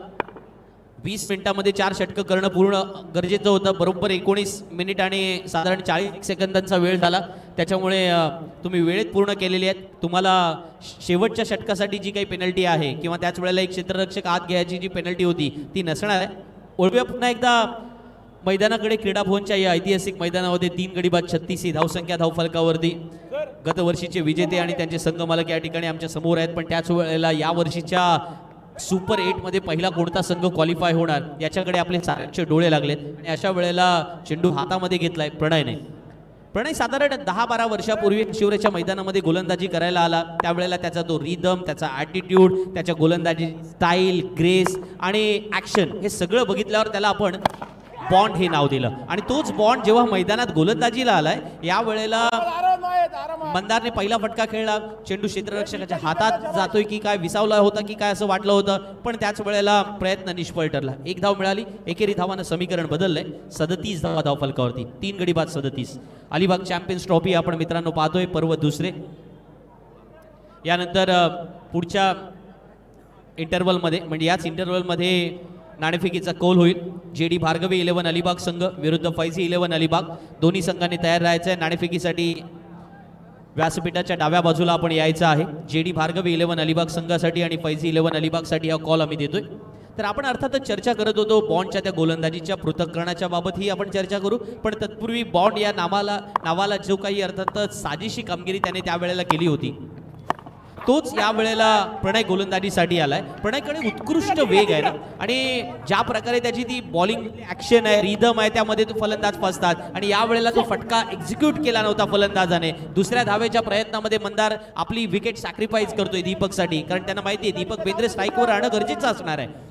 20 मिनिटांमध्ये 4 षटकं करणं पूर्ण गरजेचं होतं. बरोबर 19 मिनिट आणि साधारण 40 सेकंदांचा वेळ झाला, त्याच्यामुळे तुम्ही वेळेत पूर्ण केलेली आहेत. तुम्हाला शेवटच्या षटकासाठी जी काही पेनल्टी आहे किंवा त्याच वेळेला एक क्षेत्ररक्षक आत घ्यायची जी पेनल्टी होती ती नसणार आहे. वळूया पुन्हा एकदा मैदानाकडे. क्रीडा भवनच्या या ऐतिहासिक मैदानामध्ये 3 गडी बाद 36 ही धावसंख्या धावफलकावरती. गतवर्षीचे विजेते आणि त्यांचे संघमालक या ठिकाणी आमच्या समोर आहेत, पण त्याच वेळेला या वर्षीच्या सुपर 8 मध्ये पहिला कोणता संघ क्वालिफाय होणार याच्याकडे आपले साऱ्यांचे डोळे लागलेत. आणि अशा वेळेला चेंडू हातामध्ये घेतलाय प्रणयने. प्रणय साधारण 10-12 वर्षापूर्वी शिवरेच्या मैदानामध्ये गोलंदाजी करायला आला. त्यावेळेला त्याचा तो रिदम, त्याचा ॲटिट्यूड, त्याच्या गोलंदाजी स्टाईल, ग्रेस आणि ॲक्शन हे सगळं बघितल्यावर त्याला आपण बॉन्ड हे नाव दिलं. आणि तोच बॉन्ड जेव्हा मैदानात गोलंदाजीला आलाय या वेळेला मंदारने पहिला फटका खेळला. चेंडू क्षेत्ररक्षकाच्या हातात जातोय की काय, विसावला होता की काय असं वाटलं होतं, पण त्याच वेळेला प्रयत्न निष्फळ ठरला. 1 धाव मिळाली. एकेरी धावानं समीकरण बदललंय. 37 धावा धावफलकावरती. 3 गडी बाद 37. अलिबाग चॅम्पियन्स ट्रॉफी आपण मित्रांनो पाहतोय, पर्व दुसरे. यानंतर पुढच्या इंटरव्हलमध्ये म्हणजे याच इंटरव्हलमध्ये नाणेफेकीचा कौल होईल. जेडी भार्गवी 11 अलिबाग संघ विरुद्ध फैजी 11 अलिबाग. दोन्ही संघांनी तयार राहायचं आहे. नाणेफेकीसाठी व्यासपीठाच्या डाव्या बाजूला आपण यायचं आहे. जेडी भार्गवी 11 अलिबाग संघासाठी आणि फैजी 11 अलिबागसाठी हा कॉल आम्ही देतोय. तर आपण अर्थातच चर्चा करत होतो बॉन्डच्या त्या गोलंदाजीच्या पृथक्करणाच्या बाबत ही आपण चर्चा करू, पण तत्पूर्वी बॉन्ड या नावाला जो काही अर्थातच साजेशी कामगिरी त्याने त्यावेळेला केली होती तोच या वेळेला प्रणय गोलंदाजीसाठी आलाय. प्रणयकडे उत्कृष्ट वेग आहे ना, आणि ज्या प्रकारे त्याची ती बॉलिंग ॲक्शन आहे, रिदम आहे, त्यामध्ये तो फलंदाज फसतात. आणि या वेळेला तो फटका एक्झिक्यूट केला नव्हता फलंदाजाने. दुसऱ्या धावेच्या प्रयत्नामध्ये मंदार आपली विकेट सॅक्रिफाईस करतोय दीपकसाठी, कारण त्यांना माहिती आहे दीपक बेंद्रे स्ट्राईकवर राहणं गरजेचं असणार आहे.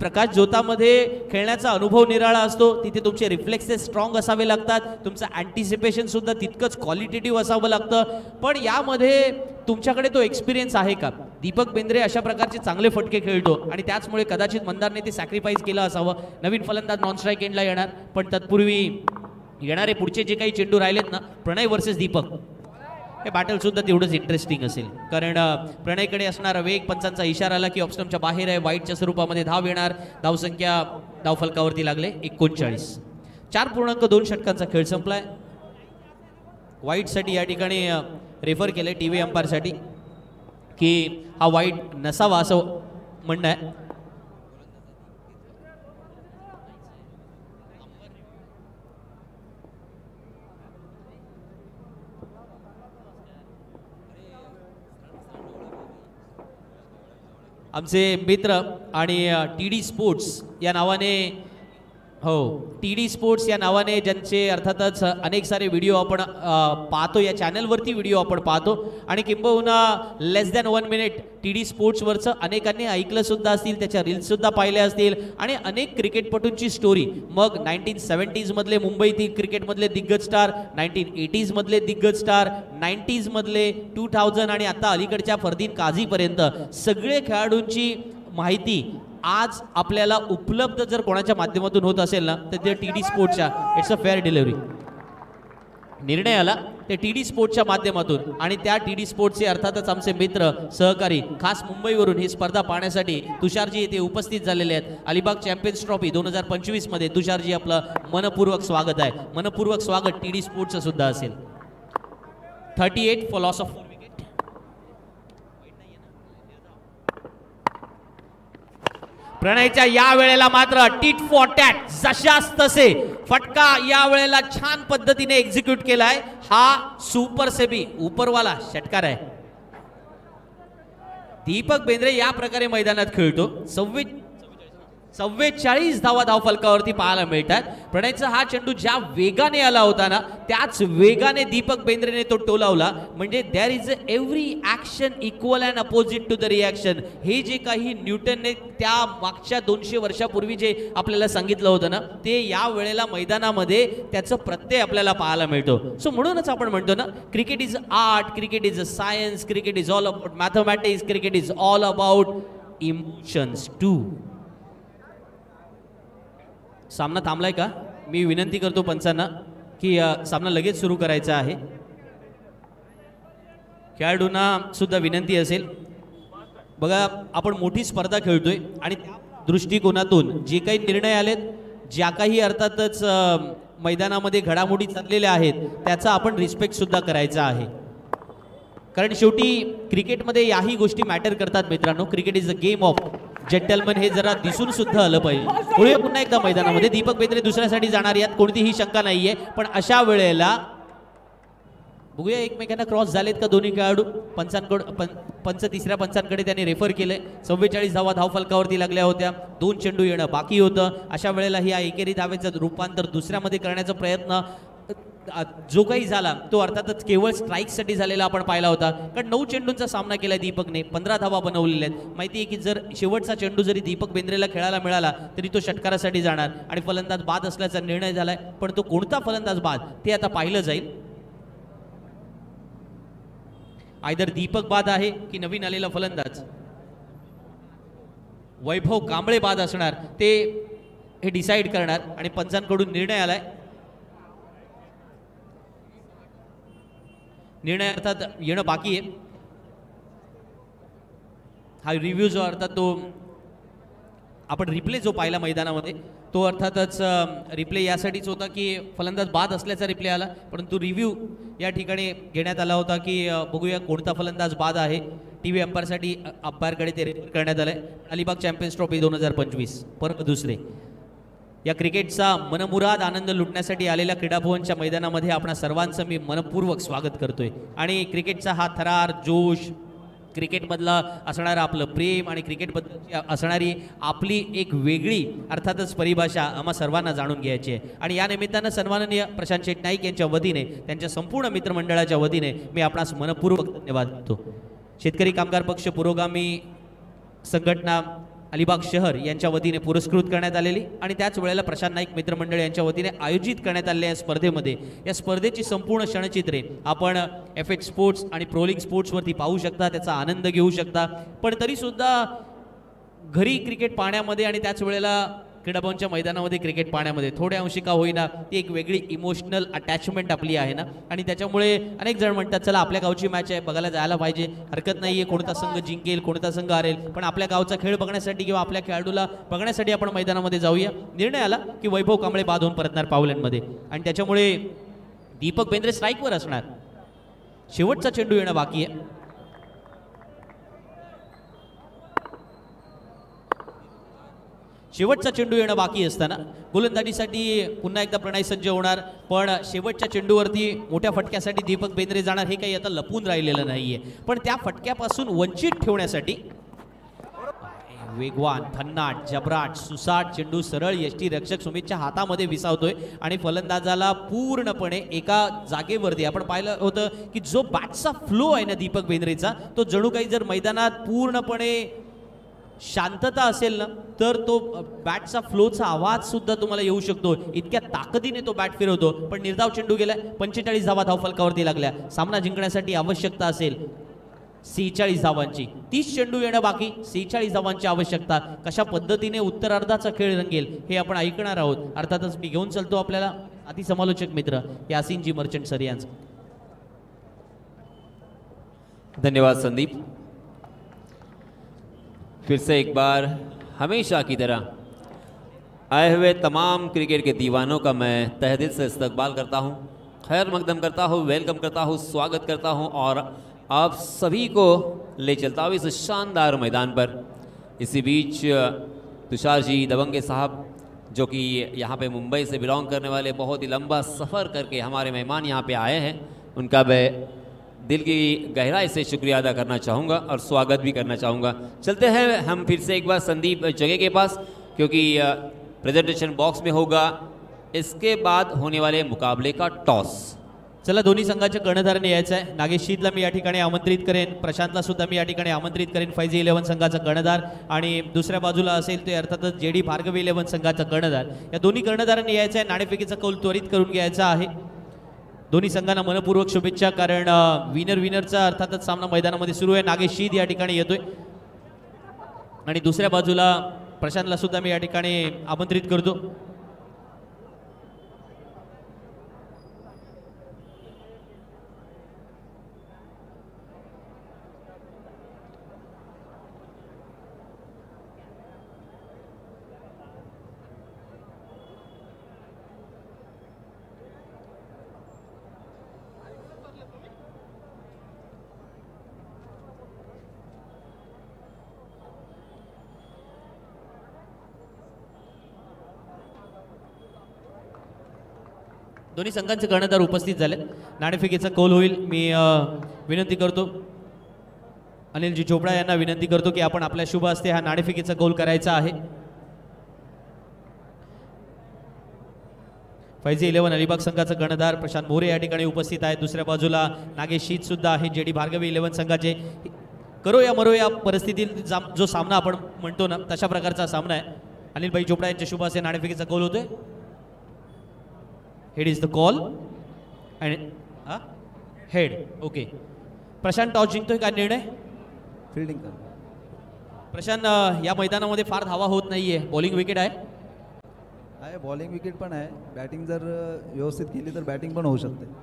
प्रकाश जोतामध्ये खेळण्याचा अनुभव निराळा असतो. तिथे तुमचे रिफ्लेक्सेस स्ट्रॉंग असावे लागतात, तुमचं अँटिसिपेशन सुद्धा तितकंच क्वालिटेटिव्ह असावं लागतं. पण यामध्ये तुमच्याकडे तो एक्सपिरियन्स आहे का? दीपक बेंद्रे अशा प्रकारचे चांगले फटके खेळतो आणि त्याचमुळे कदाचित मंदारने ते सॅक्रिफाईस केलं असावं. नवीन फलंदाज नॉन स्ट्राईक एंडला येणार, पण तत्पूर्वी येणारे पुढचे जे काही चेंडू राहिलेत ना, प्रणय वर्सेस दीपक, हे बॅटल सुद्धा तेवढंच इंटरेस्टिंग असेल. कारण प्रणयकडे असणारा वेग, पंचांचा इशारा आला की ऑफस्टंपच्या बाहेर आहे, वाईटच्या स्वरूपामध्ये धाव येणार. धावसंख्या धावफलकावरती लागले 39. 4.2 षटकांचा खेळ संपलाय. वाईटसाठी या ठिकाणी रेफर केलंय टीव्ही अंपायरसाठी की हा वाईट नसावा असं म्हणणं आहे. आमचे मित्र आणि TD स्पोर्ट्स या नावाने, हो TD स्पोर्ट्स या नावाने ज्यांचे अर्थातच अनेक सारे व्हिडिओ आपण पाहतो, या चॅनलवरती व्हिडिओ आपण पाहतो आणि किंबहुना लेस दॅन 1 मिनिट TD स्पोर्ट्सवरचं अनेकांनी ऐकलं सुद्धा असतील, त्याच्या रील्ससुद्धा पाहिल्या असतील आणि अनेक क्रिकेटपटूंची स्टोरी, मग 1970s मधले मुंबईतील क्रिकेटमधले दिग्गज स्टार, 1980s मधले दिग्गज स्टार, 90s मधले, 2000 आणि आता अलीकडच्या फरदीन काझीपर्यंत सगळे खेळाडूंची माहिती आज आपल्याला उपलब्ध जर कोणाच्या माध्यमातून होत असेल ना तर ते TD स्पोर्ट्सच्या, इट्स अ फेअर डिलिव्हरी. निर्णय आला ते TD स्पोर्ट्सच्या माध्यमातून आणि त्या TD स्पोर्ट्सचे अर्थातच आमचे मित्र सहकारी खास मुंबईवरून ही स्पर्धा पाहण्यासाठी तुषारजी येथे उपस्थित झालेले आहेत. अलिबाग चॅम्पियन्स ट्रॉफी 2025 मध्ये तुषारजी आपलं मनपूर्वक स्वागत आहे. मनपूर्वक स्वागत TD स्पोर्ट्सचं सुद्धा असेल. 38 फॉर लॉस ऑफ प्रणयच्या या वेळेला मात्र टीट फॉर टॅट, जशास तसे फटका या वेळेला छान पद्धतीने एक्झिक्यूट केलाय. हा सुपर सेबी उपरवाला षटकार आहे. दीपक बेंद्रे या प्रकारे मैदानात खेळतो. 44 धावा धावफलकावरती पाहायला मिळतात. प्रणयचा हा चेंडू ज्या वेगाने आला होता ना त्याच वेगाने दीपक बेंद्रेने तो टोलावला. म्हणजे there is every action equal and opposite to the reaction. हे जे काही न्यूटनने त्या मागच्या 200 वर्षापूर्वी जे आपल्याला सांगितलं होतं ना ते या वेळेला मैदानामध्ये त्याचं प्रत्यय आपल्याला पाहायला मिळतो. सो म्हणूनच आपण म्हणतो ना cricket is art, cricket is a science, cricket is all about mathematics, cricket is all about emotions too. सामना थांबलाय का? मी विनंती करतो पंचांना की सामना लगेच सुरू करायचा आहे. खेळाडूंना सुद्धा विनंती असेल. बघा आपण मोठी स्पर्धा खेळतोय आणि त्या दृष्टिकोनातून जे काही निर्णय आलेत, ज्या काही अर्थातच मैदानामध्ये घडामोडी चाललेल्या आहेत त्याचा आपण रिस्पेक्ट सुद्धा करायचा आहे. कारण शेवटी क्रिकेटमध्ये याही गोष्टी मॅटर करतात मित्रांनो. Cricket is a game of gentleman, हे जरा दिसून सुद्धा आलं पाहिजे. पुढे पुन्हा एकदा मैदानामध्ये दीपक बेंद्रे दुसऱ्यासाठी जाणार, यात कोणतीही शंका नाहीये. पण अशा वेळेला बघूया एकमेकांना क्रॉस झालेत का दोन्ही खेळाडू. पंच तिसऱ्या पंचांकडे त्यांनी रेफर केलंय. 44 धावा धावफलकावरती लागल्या होत्या. 2 चेंडू येणं बाकी होतं. अशा वेळेला ही एकेरी धावेचं रूपांतर दुसऱ्यामध्ये करण्याचा प्रयत्न जो काही झाला तो अर्थातच केवळ स्ट्राईकसाठी झालेला आपण पाहिला होता. कारण 9 चेंडूंचा सामना केला दीपकने, 15 धावा बनवलेल्या आहेत. माहिती आहे की जर शेवटचा चेंडू जरी दीपक बेंद्रेला खेळायला मिळाला तरी तो षटकारासाठी जाणार आणि फलंदाज बाद असल्याचा निर्णय झालाय. पण तो कोणता फलंदाज बाद ते आता पाहिलं जाईल. आयदर दीपक बाद आहे की नवीन आलेला फलंदाज वैभव कांबळे बाद असणार ते हे डिसाईड करणार आणि पंचांकडून निर्णय आलाय. निर्णय अर्थात येणं बाकी आहे. हा रिव्ह्यू जो अर्थात तो आपण रिप्ले जो पाहिला मैदानामध्ये तो अर्थातच रिप्ले यासाठीच होता की फलंदाज बाद असल्याचा रिप्ले आला. परंतु रिव्ह्यू या ठिकाणी घेण्यात आला होता की बघूया कोणता फलंदाज बाद आहे. TV अंपायरसाठी अंपायरकडे ते रेफर करण्यात आलंय. अलिबाग चॅम्पियन्स ट्रॉफी 2025 परत दुसरे या क्रिकेटचा मनमुराद आनंद लुटण्यासाठी आलेल्या क्रीडाभवनच्या मैदानामध्ये आपणा सर्वांचं मी मनपूर्वक स्वागत करतोय. आणि क्रिकेटचा हा थरार, जोश, क्रिकेटमधला असणारं आपलं प्रेम आणि क्रिकेटबद्दल असणारी आपली एक वेगळी अर्थातच परिभाषा आम्हा सर्वांना जाणून घ्यायची आहे. आणि या निमित्तानं सन्माननीय प्रशांत शेट नाईक यांच्या वतीने, त्यांच्या संपूर्ण मित्रमंडळाच्या वतीने मी आपणास मनपूर्वक धन्यवाद देतो. शेतकरी कामगार पक्ष पुरोगामी संघटना अलिबाग शहर यांच्या वतीने पुरस्कृत करण्यात आलेली आणि त्याच वेळेला प्रशांत नाईक मित्रमंडळ यांच्या वतीने आयोजित करण्यात आलेल्या या स्पर्धेमध्ये या स्पर्धेची संपूर्ण क्षणचित्रे आपण FH स्पोर्ट्स आणि प्रोलिंग स्पोर्ट्सवरती पाहू शकता, त्याचा आनंद घेऊ शकता. पण तरीसुद्धा घरी क्रिकेट पाहण्यामध्ये आणि त्याच वेळेला क्रीडाभवनच्या मैदानामध्ये क्रिकेट पाहण्यामध्ये थोड्या अंशी का होईना ती एक वेगळी इमोशनल अटॅचमेंट आपली आहे ना. आणि त्याच्यामुळे अनेक जण म्हणतात चला आपल्या गावची मॅच आहे बघायला जायला पाहिजे, हरकत नाही आहे, कोणता संघ जिंकेल कोणता संघ हारेल, पण आपल्या गावचा खेळ बघण्यासाठी किंवा आपल्या खेळाडूला बघण्यासाठी आपण मैदानामध्ये जाऊया. निर्णय आला की वैभव कांबळे बाद होऊन परतणार पावलांमध्ये आणि त्याच्यामुळे दीपक बेंद्रे स्ट्राईकवर असणार. शेवटचा चेंडू येणं बाकी आहे. शेवटचा चेंडू येणं बाकी असताना गोलंदाजीसाठी पुन्हा एकदा प्रणय सज्ज होणार. पण शेवटच्या चेंडूवरती मोठ्या फटक्यासाठी दीपक बेंद्रे जाणार, हे काही आता लपून राहिलेलं नाहीये. पण त्या फटक्यापासून वंचित ठेवण्यासाठी वेगवान, भन्नाट, जबराट, सुसाट चेंडू सरळ यष्टीरक्षक सुमितच्या हातामध्ये विसावतोय आणि फलंदाजाला पूर्णपणे एका जागेवरती आपण पाहिलं होतं की जो बॅटचा फ्लो आहे ना दीपक बेंद्रेचा, तो जणू काही जर मैदानात पूर्णपणे शांतता असेल ना तर तो बॅटचा फ्लोचा आवाज सुद्धा तुम्हाला येऊ शकतो, इतक्या ताकदीने तो बॅट फिरवतो. पण निर्धाव चेंडू गेलाय, 45 धावा धावफलकावरती लागल्या. सामना जिंकण्यासाठी आवश्यकता असेल 46 धावांची, 30 चेंडू येणं बाकी, 46 धावांची आवश्यकता. कशा पद्धतीने उत्तरार्धाचा खेळ रंगेल हे आपण ऐकणार आहोत. अर्थातच मी घेऊन चलतो आपल्याला अतिसमालोचक मित्र यासिनजी मर्चंट सर यांचं. धन्यवाद संदीप. फिर से एक बार हमेशा की तरह आए हुए तमाम क्रिकेट के दीवानों का मैं तहे दिल से इस्तकबाल करता हूं, खैर मकदम करता हूं, वेलकम करता हूं, स्वागत करता हूं और आप सभी को ले चलता हूं इस शानदार मैदान पर. इसी बीच तुषार जी दबंगे साहब जो कि यहाँ पे मुंबई से बिलोंग करने वाले, बहुत ही लंबा सफ़र करके हमारे मेहमान यहाँ पे आए हैं, उनका मैं दिल की गहराई से शुक्रिया अदा करना चाहूँगा और स्वागत भी करना चाहूँगा. चलते हैं हम फिर से एक बार संदीप जगह के पास, क्योंकि प्रेजेंटेशन बॉक्स में होगा इसके बाद होने वाले मुकाबले का टॉस. चला दोन्ही संघाच्या कर्णधाराने यायचं आहे. नागेश शीतला मी या ठिकाणी आमंत्रित करेन, प्रशांतला सुद्धा मी या ठिकाणी आमंत्रित करेन, फैजी 11 संघाचा कर्णधार, आणि दुसऱ्या बाजूला असेल ते अर्थातच जेडी भार्गवी 11 संघाचा कर्णधार. या दोन्ही कर्णधारांनी यायचं आहे. नाणेफेकीचा कौल त्वरित करून घ्यायचा आहे. दोन्ही संघांना मनपूर्वक शुभेच्छा, कारण विनरचा अर्थातच सामना मैदानामध्ये सुरू आहे. नागेश शीद या ठिकाणी येतोय आणि दुसऱ्या बाजूला प्रशांतला सुद्धा मी या ठिकाणी आमंत्रित करतो. दोन्ही संघांचे कर्णधार उपस्थित झाले. नाणेफेकीचा कौल होईल. मी विनंती करतो अनिलजी चोपडा यांना विनंती करतो की आपण आपल्या शुभ हस्ते हा नाणेफेकीचा कौल करायचा आहे. फैजी 11 अलिबाग संघाचा कर्णधार प्रशांत मोरे या ठिकाणी उपस्थित आहेत. दुसऱ्या बाजूला नागेश शीत सुद्धा आहे. जेडी भार्गवी 11 संघाचे. करो या मरो या परिस्थितीत जो सामना आपण म्हणतो ना तशा प्रकारचा सामना आहे. अनिलभाई चोपडा यांच्या शुभ हस्ते नाणेफेकीचा कौल होतोय. Head is the call and head. Okay, Prashant toss जिंकतोय का निर्णय? फील्डिंग कर. प्रशांत, या मैदानामध्ये फार धावा होत नाहीये, बॉलिंग विकेट आहे. बॉलिंग विकेट पण आहे. बॅटिंग जर व्यवस्थित केली तर बॅटिंग पण होऊ शकते.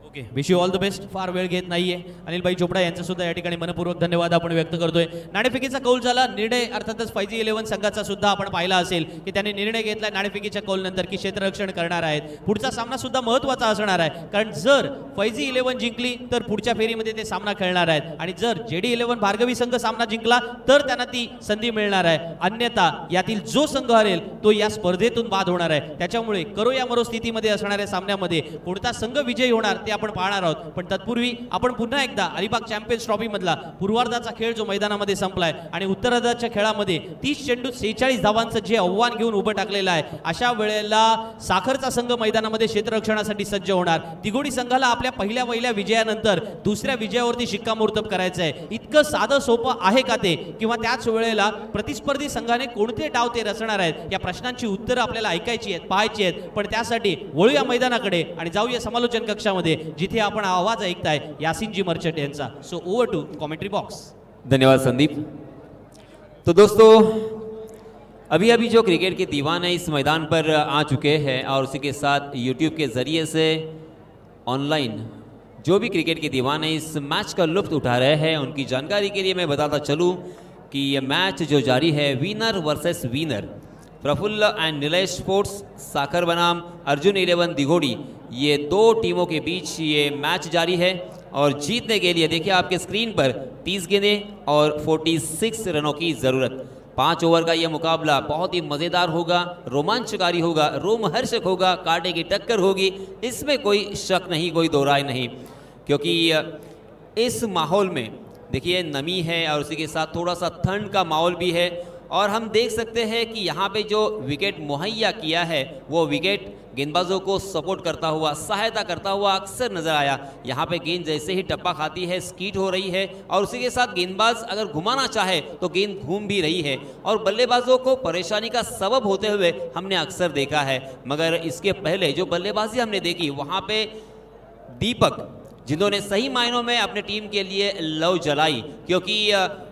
Okay, wish you all the best. फार वेळ घेत नाहीये. अनिलभाई चोपडा यांचा सुद्धा या ठिकाणी मनपूर्वक धन्यवाद आपण व्यक्त करतोय. नाणेफेकीचा कौल झाला. निर्णय अर्थातच फैजी 11 संघाचा सुद्धा आपण पाहिला असेल की त्यांनी निर्णय घेतलाय नाणेफेकीच्या कौल नंतर की क्षेत्ररक्षण करणार आहेत. पुढचा सामना सुद्धा महत्त्वाचा असणार आहे, कारण जर फैजी 11 जिंकली तर पुढच्या फेरीमध्ये ते सामना खेळणार आहेत, आणि जर जेडी 11 भार्गवी संघ सामना जिंकला तर त्यांना ती संधी मिळणार आहे. अन्यथा यातील जो संघ हरेल तो या स्पर्धेतून बाद होणार आहे. त्याच्यामुळे करो या मरो स्थितीमध्ये असणाऱ्या सामन्यामध्ये कोणता संघ विजयी होणार ते आपण पाहणार आहोत. पण तत्पूर्वी आपण पुन्हा एकदा अलिबाग चॅम्पियन्स ट्रॉफी मधला पूर्वार्धाचा खेळ जो मैदानामध्ये संपलाय आणि उत्तरार्धाच्या खेळामध्ये 30 चेंडू 46 धावांचं जे आव्हान घेऊन उभं टाकलेलं आहे, अशा वेळेला साखरचा संघ मैदानामध्ये क्षेत्ररक्षणासाठी सज्ज होणार. दिघोडी संघाला आपल्या पहिल्या विजयानंतर दुसऱ्या विजयावरती शिक्कामोर्तब करायचं आहे. इतकं साधं सोपं आहे का ते, किंवा त्याच वेळेला प्रतिस्पर्धी संघाने कोणते डाव ते रचणार आहेत, या प्रश्नांची उत्तरं आपल्याला ऐकायची आहेत, पाहायची आहेत. पण त्यासाठी वळूया मैदानाकडे आणि जाऊया समालोचन कक्षामध्ये, जिथे आपण आवाज ऐकताय यासिनजी मर्चंट यांचा. So over to commentary box. धन्यवाद संदीप. तो दोस्तों, अभी जो क्रिकेट के दीवाने इस मैदान पर आ चुके हैं और उसी के साथ यूट्यूब के ज़रिए से ऑनलाइन जो भी क्रिकेट के दीवाने इस मैच का लुत्फ़ उठा रहे हैं, उनकी जानकारी के लिए मैं बताता चलूं कि ये मैच जो जारी है winner versus winner, Prafull and Nilesh sports soccer बनाम अर्जुन 11 दिघोड़ी, ये दो टीमों के बीच ये मैच जारी है. और जीतने के लिए देखिए आपके स्क्रीन पर 30 गेंदें और 46 रनों की ज़रूरत. 5 ओवर का ये मुकाबला बहुत ही मज़ेदार होगा, रोमांचकारी होगा, रोमहर्षक होगा, कांटे की टक्कर होगी, इसमें कोई शक नहीं, कोई दो राय नहीं. क्योंकि इस माहौल में देखिए नमी है और उसी के साथ थोड़ा सा ठंड का माहौल भी है, और हम देख सकते हैं कि यहाँ पे जो विकेट मुहैया किया है वो विकेट गेंदबाजों को सपोर्ट करता हुआ, सहायता करता हुआ अक्सर नजर आया। यहाँ पे गेंद जैसे ही टप्पा खाती है स्कीट हो रही है और उसी के साथ गेंदबाज अगर घुमाना चाहे तो गेंद घूम भी रही है और बल्लेबाजों को परेशानी का सबब होते हुए हमने अक्सर देखा है। मगर इसके पहले जो बल्लेबाजी हमने देखी वहाँ पे दीपक, जिन्होंने सही मायनों में अपने टीम के लिए लव जलाई, क्योंकि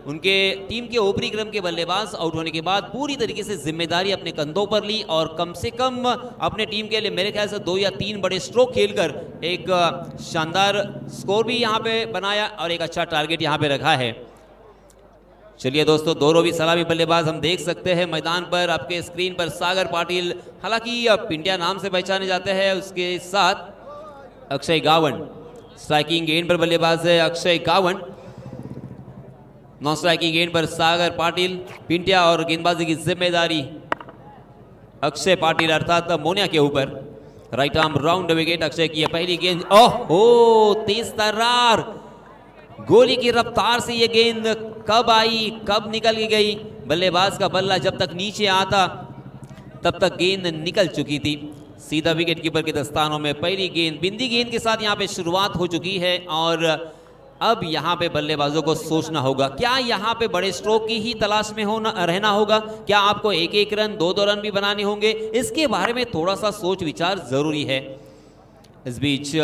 उनके टीम के ऊपरी क्रम के बल्लेबाज आउट होने के बाद पूरी तरीके से जिम्मेदारी अपने कंधों पर ली और कम से कम अपने टीम के लिए मेरे ख्याल से 2 या 3 बड़े स्ट्रोक खेलकर एक शानदार स्कोर भी यहाँ पे बनाया और एक अच्छा टारगेट यहाँ पे रखा है। चलिए दोस्तों, दोनों भी सलामी बल्लेबाज हम देख सकते हैं मैदान पर आपके स्क्रीन पर। सागर पाटिल हालांकि पिंडिया नाम से पहचाने जाते हैं, उसके साथ अक्षय गावन स्ट्राइकिंग गेंद पर बल्लेबाज है अक्षय गावन। नॉन स्ट्राइकिंग गेंद पर सागर पाटिल, पिंटिया और गेंदबाजी की जिम्मेदारी अक्षय पाटिल अर्थात मोनिया के ऊपर। राइट आर्म राउंड विकेट अक्षय की पहली गेंद, ओह तेज तर्रार गोली की रफ्तार से ये गेंद कब आई कब निकल गई। बल्लेबाज का बल्ला जब तक नीचे आता तब तक गेंद निकल चुकी थी। सीधा विकेट कीपर के दस्तानों में पहली गेंद बिंदी गेंद के साथ यहाँ पे शुरुआत हो चुकी है और अब यहाँ पे बल्लेबाजों को सोचना होगा, क्या यहाँ पे बड़े स्ट्रोक की ही तलाश में रहना होगा, क्या आपको 1-1 रन 2-2 रन भी बनाने होंगे, इसके बारे में थोड़ा सा सोच विचार जरूरी है। इस बीच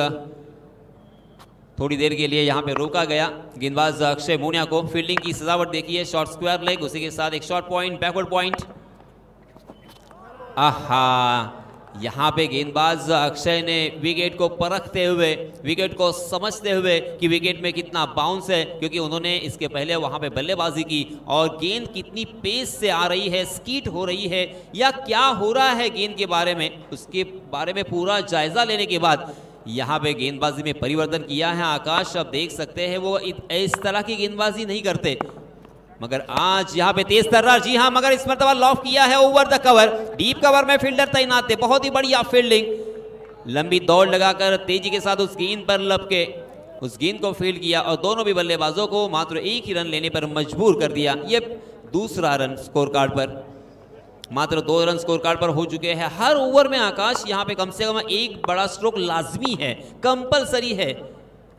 थोड़ी देर के लिए यहाँ पे रोका गया गेंदबाज अक्षय मोनिया को। फील्डिंग की सजावट देखिए, शॉर्ट स्क्वायर लेग, उसी के साथ एक शॉर्ट पॉइंट बैकवर्ड पॉइंट। आहा, यहाँ पे गेंदबाज अक्षय ने विकेट को परखते हुए, विकेट को समझते हुए कि विकेट में कितना बाउंस है, क्योंकि उन्होंने इसके पहले वहाँ पे बल्लेबाजी की और गेंद कितनी पेस से आ रही है, स्कीट हो रही है या क्या हो रहा है गेंद के बारे में, उसके बारे में पूरा जायजा लेने के बाद यहाँ पे गेंदबाजी में परिवर्तन किया है आकाश। अब देख सकते हैं वो इस तरह की गेंदबाजी नहीं करते, मगर आज यहाँ पे तेज तर्रार, जी हाँ, मगर इस मरतबा लॉफ किया है over the cover. Deep cover में फील्डर तैनात थे, बहुत ही बढ़िया फील्डिंग, लंबी दौड़ लगाकर तेजी के साथ उस गेंद पर लपके उस गेंद को फील्ड किया और दोनों भी बल्लेबाजों को मात्र 1 ही रन लेने पर मजबूर कर दिया। ये दूसरा रन स्कोर कार्ड पर, मात्र 2 रन स्कोर कार्ड पर हो चुके हैं। हर ओवर में आकाश यहाँ पे कम से कम एक बड़ा स्ट्रोक लाजमी है, कंपलसरी है।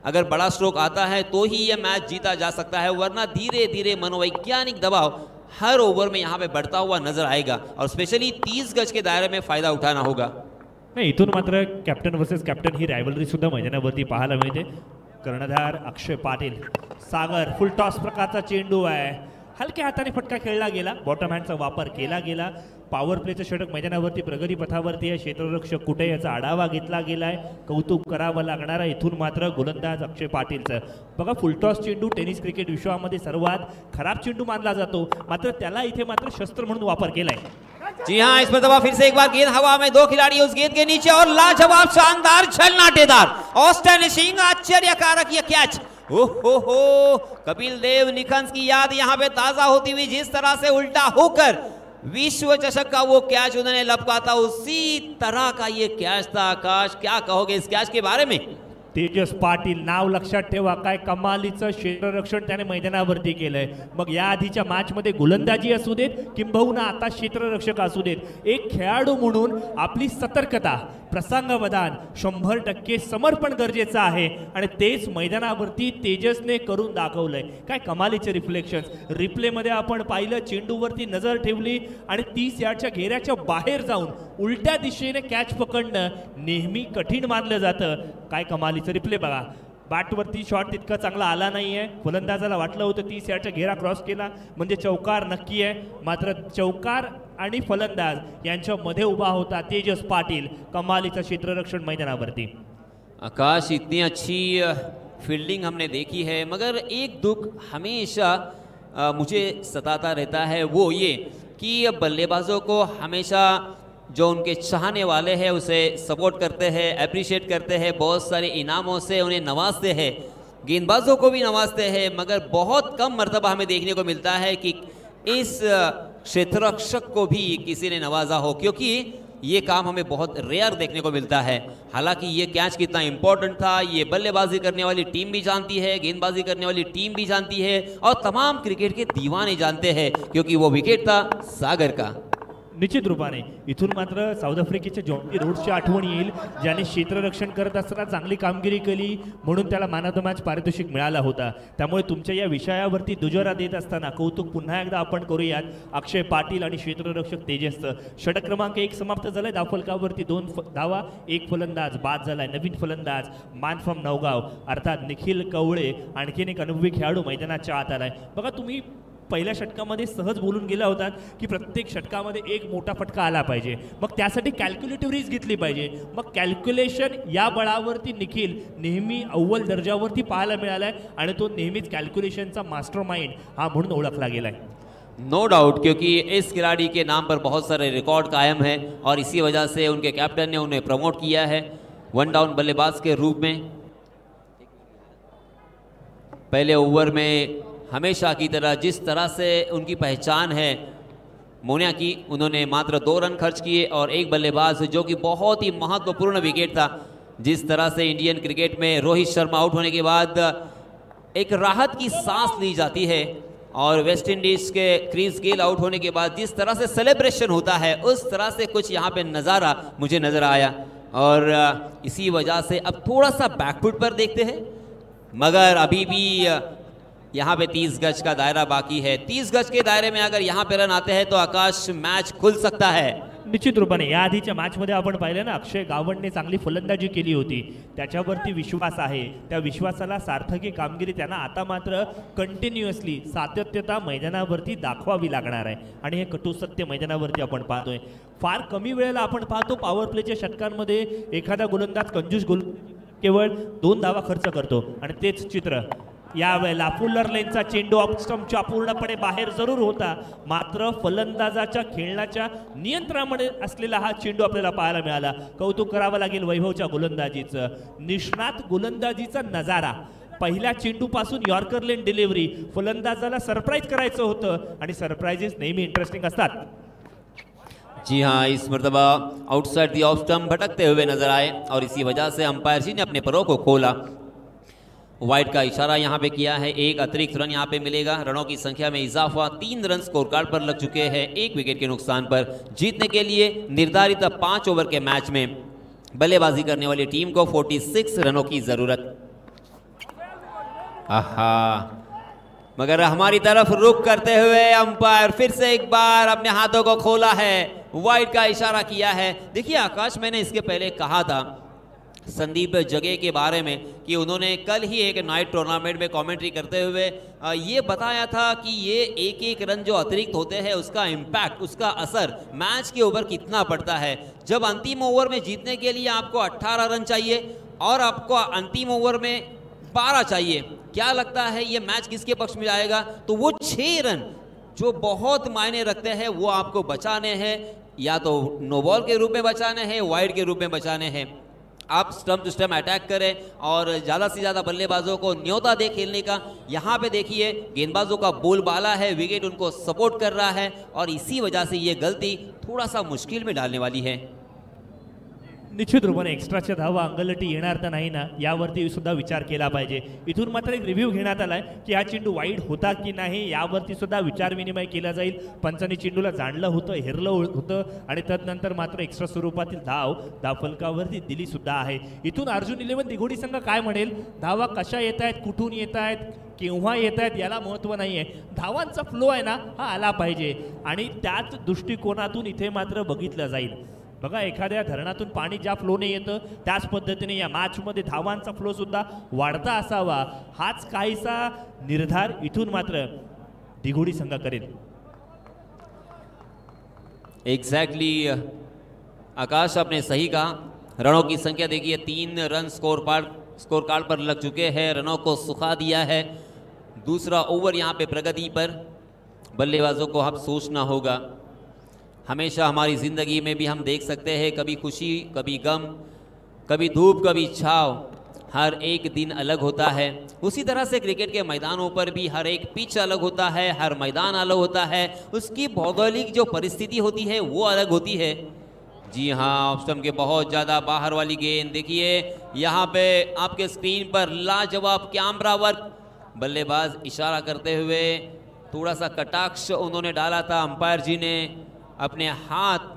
अगर बड़ा स्ट्रोक आता है तो ही यह मैच जीता जा सकता है, वरना धीरे धीरे मनोवैज्ञानिक दबाव हर ओवर में यहाँ पे बढ़ता हुआ नजर आएगा और स्पेशली 30 गज के दायरे में फायदा उठाना होगा। नाही, इथून मात्र कॅप्टन वर्सेस कॅप्टन ही रायव्हलरी सुद्धा मैदानावरती पाहायला मिळते। कर्णधार अक्षय पाटील, सागर फुल टॉस प्रकारचा चेंडू आहे, हलक्या हाताने फटका खेळला गेला, बॉटम हँडचा वापर केला गेला। पॉवर प्लेचं षटक मैदानावरती प्रगती पथावरती आहे, क्षेत्ररक्षक कुठे याचा आढावा घेतला गेलाय, कौतुक करावं लागणार आहे। इथून मात्र गोलंदाज अक्षय पाटीलचं बघा, फुलटॉस चेंडू टेनिस क्रिकेट विश्वामध्ये सर्वात खराब चेंडू मानला जातो, मात्र त्याला इथे मात्र शस्त्र म्हणून वापर केलाय। जी हाँ, इस मरतबा फिर से एक बार गेंद हवा में, 2 खिलाड़ी उस गेंद के नीचे और लाजवाब शानदार छलनाटेदार ऑस्टनिशिंग आश्चर्यकारक ये कैच। हो कपिल देव निखंस की याद यहाँ पे ताजा होती हुई, जिस तरह से उल्टा होकर विश्व चषक का वो कैच उन्होंने लपका था, उसी तरह का ये कैच था। आकाश, क्या कहोगे इस कैच के बारे में? तेजस पाटील नाव लक्षात ठेवा, काय कमालीचं क्षेत्ररक्षण त्याने मैदानावरती केलंय। मग या आधीच्या मॅचमध्ये गोलंदाजी असू देत किंबहुना आता क्षेत्ररक्षक असू देत, एक खेळाडू म्हणून आपली सतर्कता, प्रसंगावधान, 100% समर्पण गरजेचं आहे आणि तेच मैदानावरती तेजसने करून दाखवलंय। काय कमालीचे रिफ्लेक्शन्स, रिप्लेमध्ये आपण पाहिलं, चेंडूवरती नजर ठेवली आणि 30 यार्डच्या घेऱ्याच्या बाहेर जाऊन उलट्या दिशेने कॅच पकडणं नेहमी कठीण मानलं जातं। काय कमालीचं रिप्ले बघा, बॅटवरती शॉट तितका चांगला आला नाहीये, फलंदाजाला वाटलं होतं 30 यार्डचा घेरा क्रॉस केला म्हणजे चौकार नक्की आहे, मात्र चौकार आणि फलंदाज यांच्यामध्ये उभा होता तेजस पाटील, कमालीचं क्षेत्ररक्षण मैदानावरती। आकाश, इतनी अच्छी फील्डिंग हमने देखी है, मगर एक दुख हमेशा मुझे सताता रहता है, वो ये कि बल्लेबाजों को हमेशा जो उनके चाहने वाले हैं उसे सपोर्ट करते हैं, अप्रिशिएट करते हैं, बहुत सारे इनामों से उन्हें नवाजते हैं, गेंदबाजों को भी नवाजते हैं, मगर बहुत कम मर्तबा हमें देखने को मिलता है कि इस क्षेत्ररक्षक को भी किसी ने नवाजा हो, क्योंकि ये काम हमें बहुत रेयर देखने को मिलता है। हालांकि ये कैच कितना इंपॉर्टेंट था ये बल्लेबाजी करने वाली टीम भी जानती है, गेंदबाजी करने वाली टीम भी जानती है और तमाम क्रिकेट के दीवाने जानते हैं, क्योंकि वो विकेट था सागर का। निश्चित रूपाने इथून मात्र साऊथ आफ्रिकेच्या जॉन्टी रोड्सची आठवण येईल, ज्याने क्षेत्ररक्षण करत असताना चांगली कामगिरी केली म्हणून त्याला मॅन ऑफ द मॅच पारितोषिक मिळाला होता। त्यामुळे तुमच्या या विषयावरती दुजोरा देत असताना कौतुक पुन्हा एकदा आपण करूयात अक्षय पाटील आणि क्षेत्ररक्षक तेजसचं। षटक क्रमांक 1 समाप्त झालाय, धावफलकावरती 2 धावा, 1 फलंदाज बाद झालाय। नवीन फलंदाज मान फ्रॉम नवगाव अर्थात निखिल कवळे आणखीन एक अनुभवी खेळाडू मैदानाच्या आत आलाय। बघा तुम्ही पहिल्या षटकामध्ये सहज बोलून गेला होतात की प्रत्येक षटकामध्ये एक मोठा फटका आला पाहिजे, मग त्यासाठी कॅल्क्युलेटिव्ह रिस्क घेतली पाहिजे। मग कॅल्क्युलेशन या बळावरती निखिल नेहमी अव्वल दर्जावरती पाहायला मिळालाय आणि तो नेहमीच कॅल्क्युलेशनचा मास्टरमाइंड हा म्हणून ओळखला गेलाय। नो डाउट, क्योंकि इस खिलाड़ी के नाम पर बहुत सारे रिकॉर्ड कायम हैं और इसी वजह से उनके कैप्टन ने उन्हें प्रमोट किया है वन डाउन बल्लेबाज के रूप में। पहले ओवर में हमेशा की तरह जिस तरह से उनकी पहचान है मोनिया की, उन्होंने मात्र 2 रन खर्च किए और एक बल्लेबाज जो कि बहुत ही महत्वपूर्ण विकेट था। जिस तरह से इंडियन क्रिकेट में रोहित शर्मा आउट होने के बाद एक राहत की सांस ली जाती है और वेस्ट इंडीज के क्रिस गेल आउट होने के बाद जिस तरह से सेलिब्रेशन होता है उस तरह से कुछ यहाँ पे नज़ारा मुझे नज़र आया और इसी वजह से अब थोड़ा सा बैकफुट पर देखते हैं, मगर अभी भी यहाँ पे 30 गज का दायरा बाकी है। 30 गज के दायरे में अगर यहाँ पे रन आते हैं तो आकाश मैच खुल सकता है। निश्चित रूपाने या आधीच्या मॅचमध्ये आपण पाहिलं ना, अक्षय गावंडने चांगली फलंदाजी केली होती, त्याच्यावरती विश्वास आहे, त्या विश्वासाला सार्थकी कामगिरी त्यांना आता मात्र कंटिन्युअसली सातत्यता मैदानावरती दाखवावी लागणार आहे आणि हे कटू सत्य मैदानावरती आपण पाहतोय। फार कमी वेळेला आपण पाहतो पॉवर प्लेच्या षटकांमध्ये एखादा गोलंदाज कंजूस केवळ 2 धावा खर्च करतो आणि तेच चित्र यावेळेला फुलर लेनचा चेंडू ऑफ स्टंपच्या पूर्णपणे बाहेर जरूर होता, मात्र फलंदाजाच्या खेळण्याच्या नियंत्रणामध्ये असलेला हा चेंडू आपल्याला पाहायला मिळाला। कौतुक करावं लागेल वैभवच्या गोलंदाजीचं, निष्णात गोलंदाजीचा नजारा। पहिल्या चेंडूपासून यॉर्कर लेन डिलिव्हरी, फलंदाजाला सरप्राईज करायचं होतं आणि सरप्राइजेस नेहमी इंटरेस्टिंग असतात। जी हाँ, इस मरतबा आउटसाइड दी ऑफ स्टंप भटकते हुए नजर आए और इसी वजह से अंपायर जी ने अपने परों को खोला। वाइड का इशारा यहाँ पे किया है, 1 अतिरिक्त रन यहाँ पे मिलेगा। रनों की संख्या में इजाफा, 3 रन स्कोर कार्ड पर लग चुके हैं 1 विकेट के नुकसान पर। जीतने के लिए निर्धारित 5 ओवर के मैच में बल्लेबाजी करने वाली टीम को 46 रनों की जरूरत। आहा, मगर हमारी तरफ रुख करते हुए अंपायर फिर से एक बार अपने हाथों को खोला है, वाइड का इशारा किया है। देखिए आकाश, मैंने इसके पहले कहा था संदीप जगे के बारे में कि उन्होंने कल ही एक नाइट टूर्नामेंट में कमेंट्री करते हुए ये बताया था कि ये 1-1 रन जो अतिरिक्त होते हैं उसका इम्पैक्ट, उसका असर मैच के ऊपर कितना पड़ता है। जब अंतिम ओवर में जीतने के लिए आपको 18 रन चाहिए और आपको अंतिम ओवर में 12 चाहिए, क्या लगता है ये मैच किसके पक्ष में जाएगा? तो वो 6 रन जो बहुत मायने रखते हैं वो आपको बचाने हैं, या तो नो बॉल के रूप में बचाने हैं, वाइड के रूप में बचाने हैं। आप स्टंप टू स्टंप अटैक करें और ज़्यादा से ज़्यादा बल्लेबाजों को न्योता दे खेलने का। यहाँ पे देखिए गेंदबाजों का बोलबाला है, विकेट उनको सपोर्ट कर रहा है और इसी वजह से ये गलती थोड़ा सा मुश्किल में डालने वाली है। निश्चित रूपाने एक्स्ट्राच्या धावा अंगलटी येणार तर नाही ना, यावरती सुद्धा विचार केला पाहिजे। इथून मात्र एक रिव्ह्यू घेण्यात आलाय की हा चेंडू वाईड होता की नाही, यावरती सुद्धा विचार विनिमय केला जाईल। पंचांनी चेंडूला जाणलं होतं, हेरलं होतं आणि तदनंतर मात्र एक्स्ट्रा स्वरूपातील धावफलकावरती दिली सुद्धा आहे। इथून अर्जुन 11 दिघोडी संघ काय म्हणेल, धावा कशा येत आहेत, कुठून येत आहेत, केव्हा येत आहेत याला महत्त्व नाही आहे, धावांचा फ्लो आहे ना हा आला पाहिजे आणि त्याच दृष्टिकोनातून इथे मात्र बघितलं जाईल। बघा एखाद्या धरणातून पाणी ज्या फ्लोने येतं त्याच पद्धतीने या मॅचमध्ये धावांचा फ्लो सुद्धा वाढता असावा, हाच काहीसा निर्धार इथून मात्र दिघोडी संघ करेल। एग्जैक्टली आकाश, आपने सही कहा। रनों की संख्या देखिए, 3 रन स्कोर कार्ड पर लग चुके हैं, रनों को सुखा दिया है। दूसरा ओवर यहाँ पे प्रगति पर, बल्लेबाजों को अब सोचना होगा। हमेशा हमारी ज़िंदगी में भी हम देख सकते हैं कभी खुशी, कभी गम, कभी धूप, कभी छाव, हर एक दिन अलग होता है। उसी तरह से क्रिकेट के मैदानों पर भी हर एक पिच अलग होता है, हर मैदान अलग होता है, उसकी भौगोलिक जो परिस्थिति होती है वो अलग होती है। जी हाँ, ऑफ स्टंप के बहुत ज़्यादा बाहर वाली गेंद। देखिए यहाँ पे आपके स्क्रीन पर लाजवाब कैमरा वर्क, बल्लेबाज इशारा करते हुए थोड़ा सा कटाक्ष उन्होंने डाला था, अंपायर जी ने अपने हाथ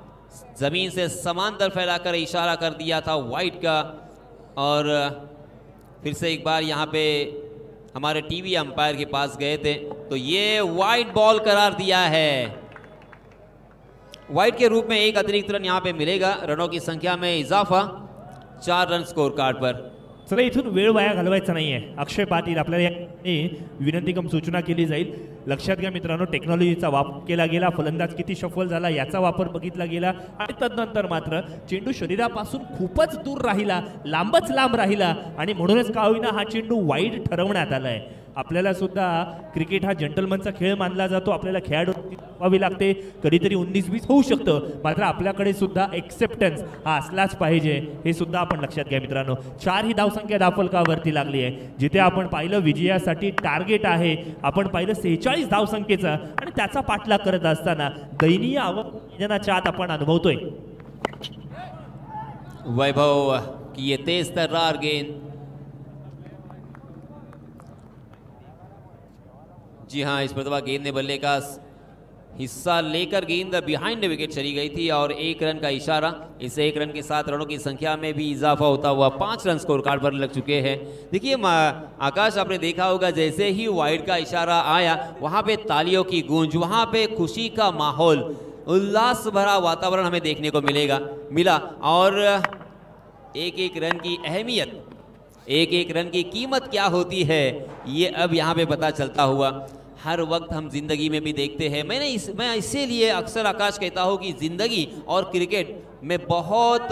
ज़मीन से समांतर फैलाकर इशारा कर दिया था वाइड का। और फिर से एक बार यहाँ पे हमारे टीवी अंपायर के पास गए थे तो ये वाइड बॉल करार दिया है। वाइड के रूप में एक अतिरिक्त रन यहाँ पे मिलेगा, रनों की संख्या में इजाफा, 4 रन स्कोर कार्ड पर। चला इथून वेळ वाया घालवायचा नाहीये। अक्षय पाटील आपल्याला विनंती कम सूचना केली जाईल। लक्षात घ्या मित्रांनो, टेक्नॉलॉजीचा वापर केला गेला, फलंदाज किती सफल झाला याचा वापर बघितला गेला आणि तदनंतर मात्र चेंडू शरीरापासून खूपच दूर राहिला, लांबच लांब राहिला आणि म्हणूनच का होईना हा चेंडू वाईड ठरवण्यात आलाय। आपल्याला सुद्धा क्रिकेट हा जंटलमनचा खेळ मानला जातो, आपल्याला खेळाडू व्हावी लागते, कधीतरी 19-20 होऊ शकतं, मात्र आपल्याकडे सुद्धा एक्सेप्टन्स हा असलाच पाहिजे, हे सुद्धा आपण लक्षात घ्या मित्रांनो। 4 ही धावसंख्या धावफलकावरती लागली आहे, जिथे आपण पाहिलं विजयासाठी टार्गेट आहे, आपण पाहिलं 46 धावसंख्येचा आणि त्याचा पाठलाग करत असताना दयनीय आव्हानाच्या आत आपण अनुभवतोय। वैभव की ये तेज तर्रार गेंद, जी हाँ, इस मरतबा गेंद ने बल्ले का हिस्सा लेकर गेंद बिहाइंड विकेट चली गई थी और 1 रन का इशारा। इस 1 रन के साथ रनों की संख्या में भी इजाफा होता हुआ 5 रन स्कोर कार्ड पर लग चुके हैं। देखिए आकाश, आपने देखा होगा जैसे ही वाइड का इशारा आया वहाँ पे तालियों की गूंज, वहाँ पे खुशी का माहौल, उल्लास भरा वातावरण हमें देखने को मिला और एक रन की अहमियत, एक रन की कीमत क्या होती है ये अब यहाँ पे पता चलता हुआ। हर वक्त हम जिंदगी में भी देखते हैं, मैं इसीलिए अक्सर आकाश कहता हूँ कि जिंदगी और क्रिकेट में बहुत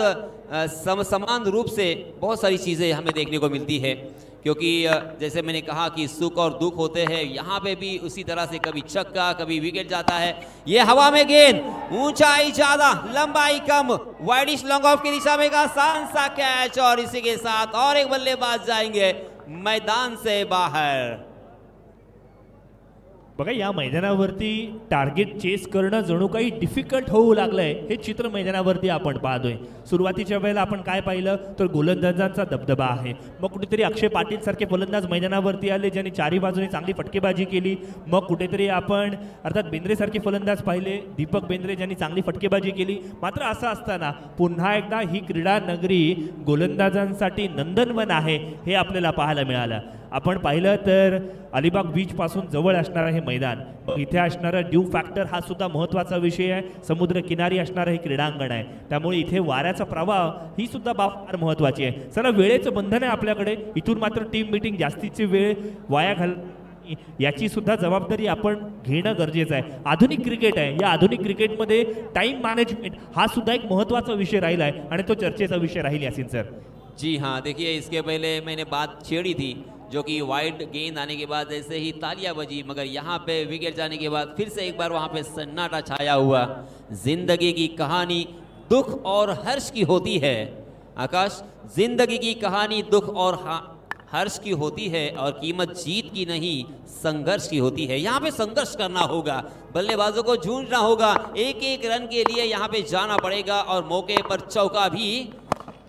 समान रूप से बहुत सारी चीज़ें हमें देखने को मिलती है, क्योंकि जैसे मैंने कहा कि सुख और दुख होते हैं, यहाँ पे भी उसी तरह से कभी छक्का कभी विकेट जाता है। ये हवा में गेंद, ऊंचाई ज़्यादा लंबाई कम, वाइडिश लॉन्ग ऑफ की दिशा में एक आसान सा कैच और इसी के साथ और एक बल्लेबाज जाएंगे मैदान से बाहर। बघा, या मैदानावरती टार्गेट चेस करणं जणू काही डिफिकल्ट होऊ लागलंय, हे चित्र मैदानावरती आपण पाहतोय। सुरुवातीच्या वेळेला आपण काय पाहिलं तर गोलंदाजांचा दबदबा आहे, मग कुठेतरी अक्षय पाटील सारखे फलंदाज मैदानावरती आले ज्यांनी चारी बाजूने चांगली फटकेबाजी केली, मग कुठेतरी आपण अर्थात बेंद्रे सारखे फलंदाज पाहिले, दीपक बेंद्रे ज्यांनी चांगली फटकेबाजी केली। मात्र असं असताना पुन्हा एकदा ही क्रीडा नगरी गोलंदाजांसाठी नंदनवन आहे हे आपल्याला पाहायला मिळालं। आपण पाहिलं तर अलिबाग बीच पासून जवळ असणारं हे मैदान, इथे असणारा ड्यू फॅक्टर हा सुद्धा महत्त्वाचा विषय आहे, समुद्र किनारी असणारं हे क्रीडांगण आहे, त्यामुळे इथे वाऱ्याचा प्रवाह ही सुद्धा बाब फार महत्त्वाची आहे। चला, वेळेचं बंधन आहे आपल्याकडे, इथून मात्र टीम मीटिंग जास्तीची वेळ वाया घाल याची सुद्धा जबाबदारी आपण घेणं गरजेचं आहे। आधुनिक क्रिकेट आहे, या आधुनिक क्रिकेटमध्ये टाइम मॅनेजमेंट हा सुद्धा एक महत्त्वाचा विषय राहिला आहे आणि तो चर्चेचा विषय राहील यासिन सर। जी हाँ, देखिए इसके पहले मैंने बात छेड़ी थी जो कि वाइड गेंद आने के बाद ऐसे ही तालियां बजी, मगर यहाँ पे विकेट जाने के बाद फिर से एक बार वहाँ पे सन्नाटा छाया हुआ। जिंदगी की कहानी दुख और हर्ष की होती है आकाश, जिंदगी की कहानी दुख और हर्ष की होती है और कीमत जीत की नहीं संघर्ष की होती है। यहाँ पे संघर्ष करना होगा, बल्लेबाजों को जूझना होगा, एक रन के लिए यहाँ पे जाना पड़ेगा और मौके पर चौका भी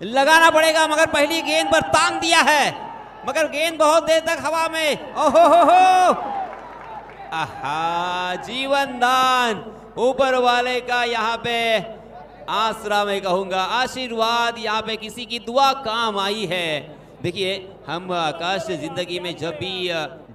लगाना पड़ेगा। मगर पहली गेंद पर तांग दिया है, मगर गेंद बहुत देर तक हवा में, ओहो हो, आहा, जीवन दान ऊपर वाले का यहाँ पे आसरा, मैं कहूँगा आशीर्वाद, यहाँ पे किसी की दुआ काम आई है। देखिए, हम आकाश जिंदगी में जब भी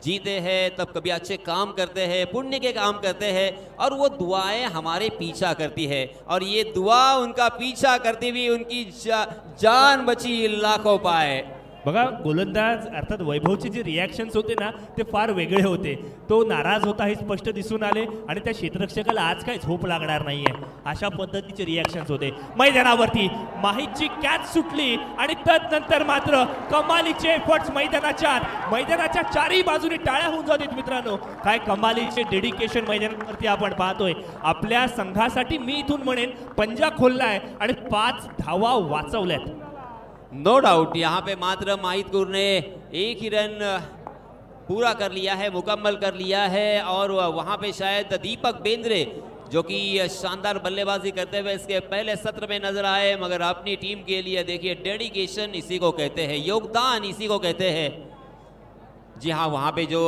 जीते हैं तब कभी अच्छे काम करते हैं, पुण्य के काम करते हैं और वो दुआएं हमारे पीछा करती है, और ये दुआ उनका पीछा करती हुई उनकी जान बची लाखों पाए। बघा, गोलंदाज अर्थात वैभवचे जे रिॲक्शन्स होते ना ते फार वेगळे होते, तो नाराज होता हे स्पष्ट दिसून आले आणि त्या क्षेत्ररक्षकाला आज काय झोप लागणार नाहीये अशा पद्धतीचे रिॲक्शन्स होते। मैदानावरती माहीतची कॅच सुटली आणि तदनंतर मात्र कमालीचे एफर्ट्स मैदानाच्या चारही बाजूने टाळ्या होऊन जातात मित्रांनो। काय कमालीचे डेडिकेशन मैदानावरती आपण पाहतोय। आपल्या संघासाठी मी इथून म्हणेन पंजा खोललाय आणि 5 धावा वाचवल्यात। नो डाउट, यहाँ पे मात्र माहितपुर ने एक ही रन पूरा कर लिया है, मुकम्मल कर लिया है, और वहाँ पे शायद दीपक बेंद्रे जो कि शानदार बल्लेबाजी करते हुए इसके पहले सत्र में नजर आए, मगर अपनी टीम के लिए देखिए डेडिकेशन इसी को कहते हैं, योगदान इसी को कहते हैं। जी हाँ, वहाँ पे जो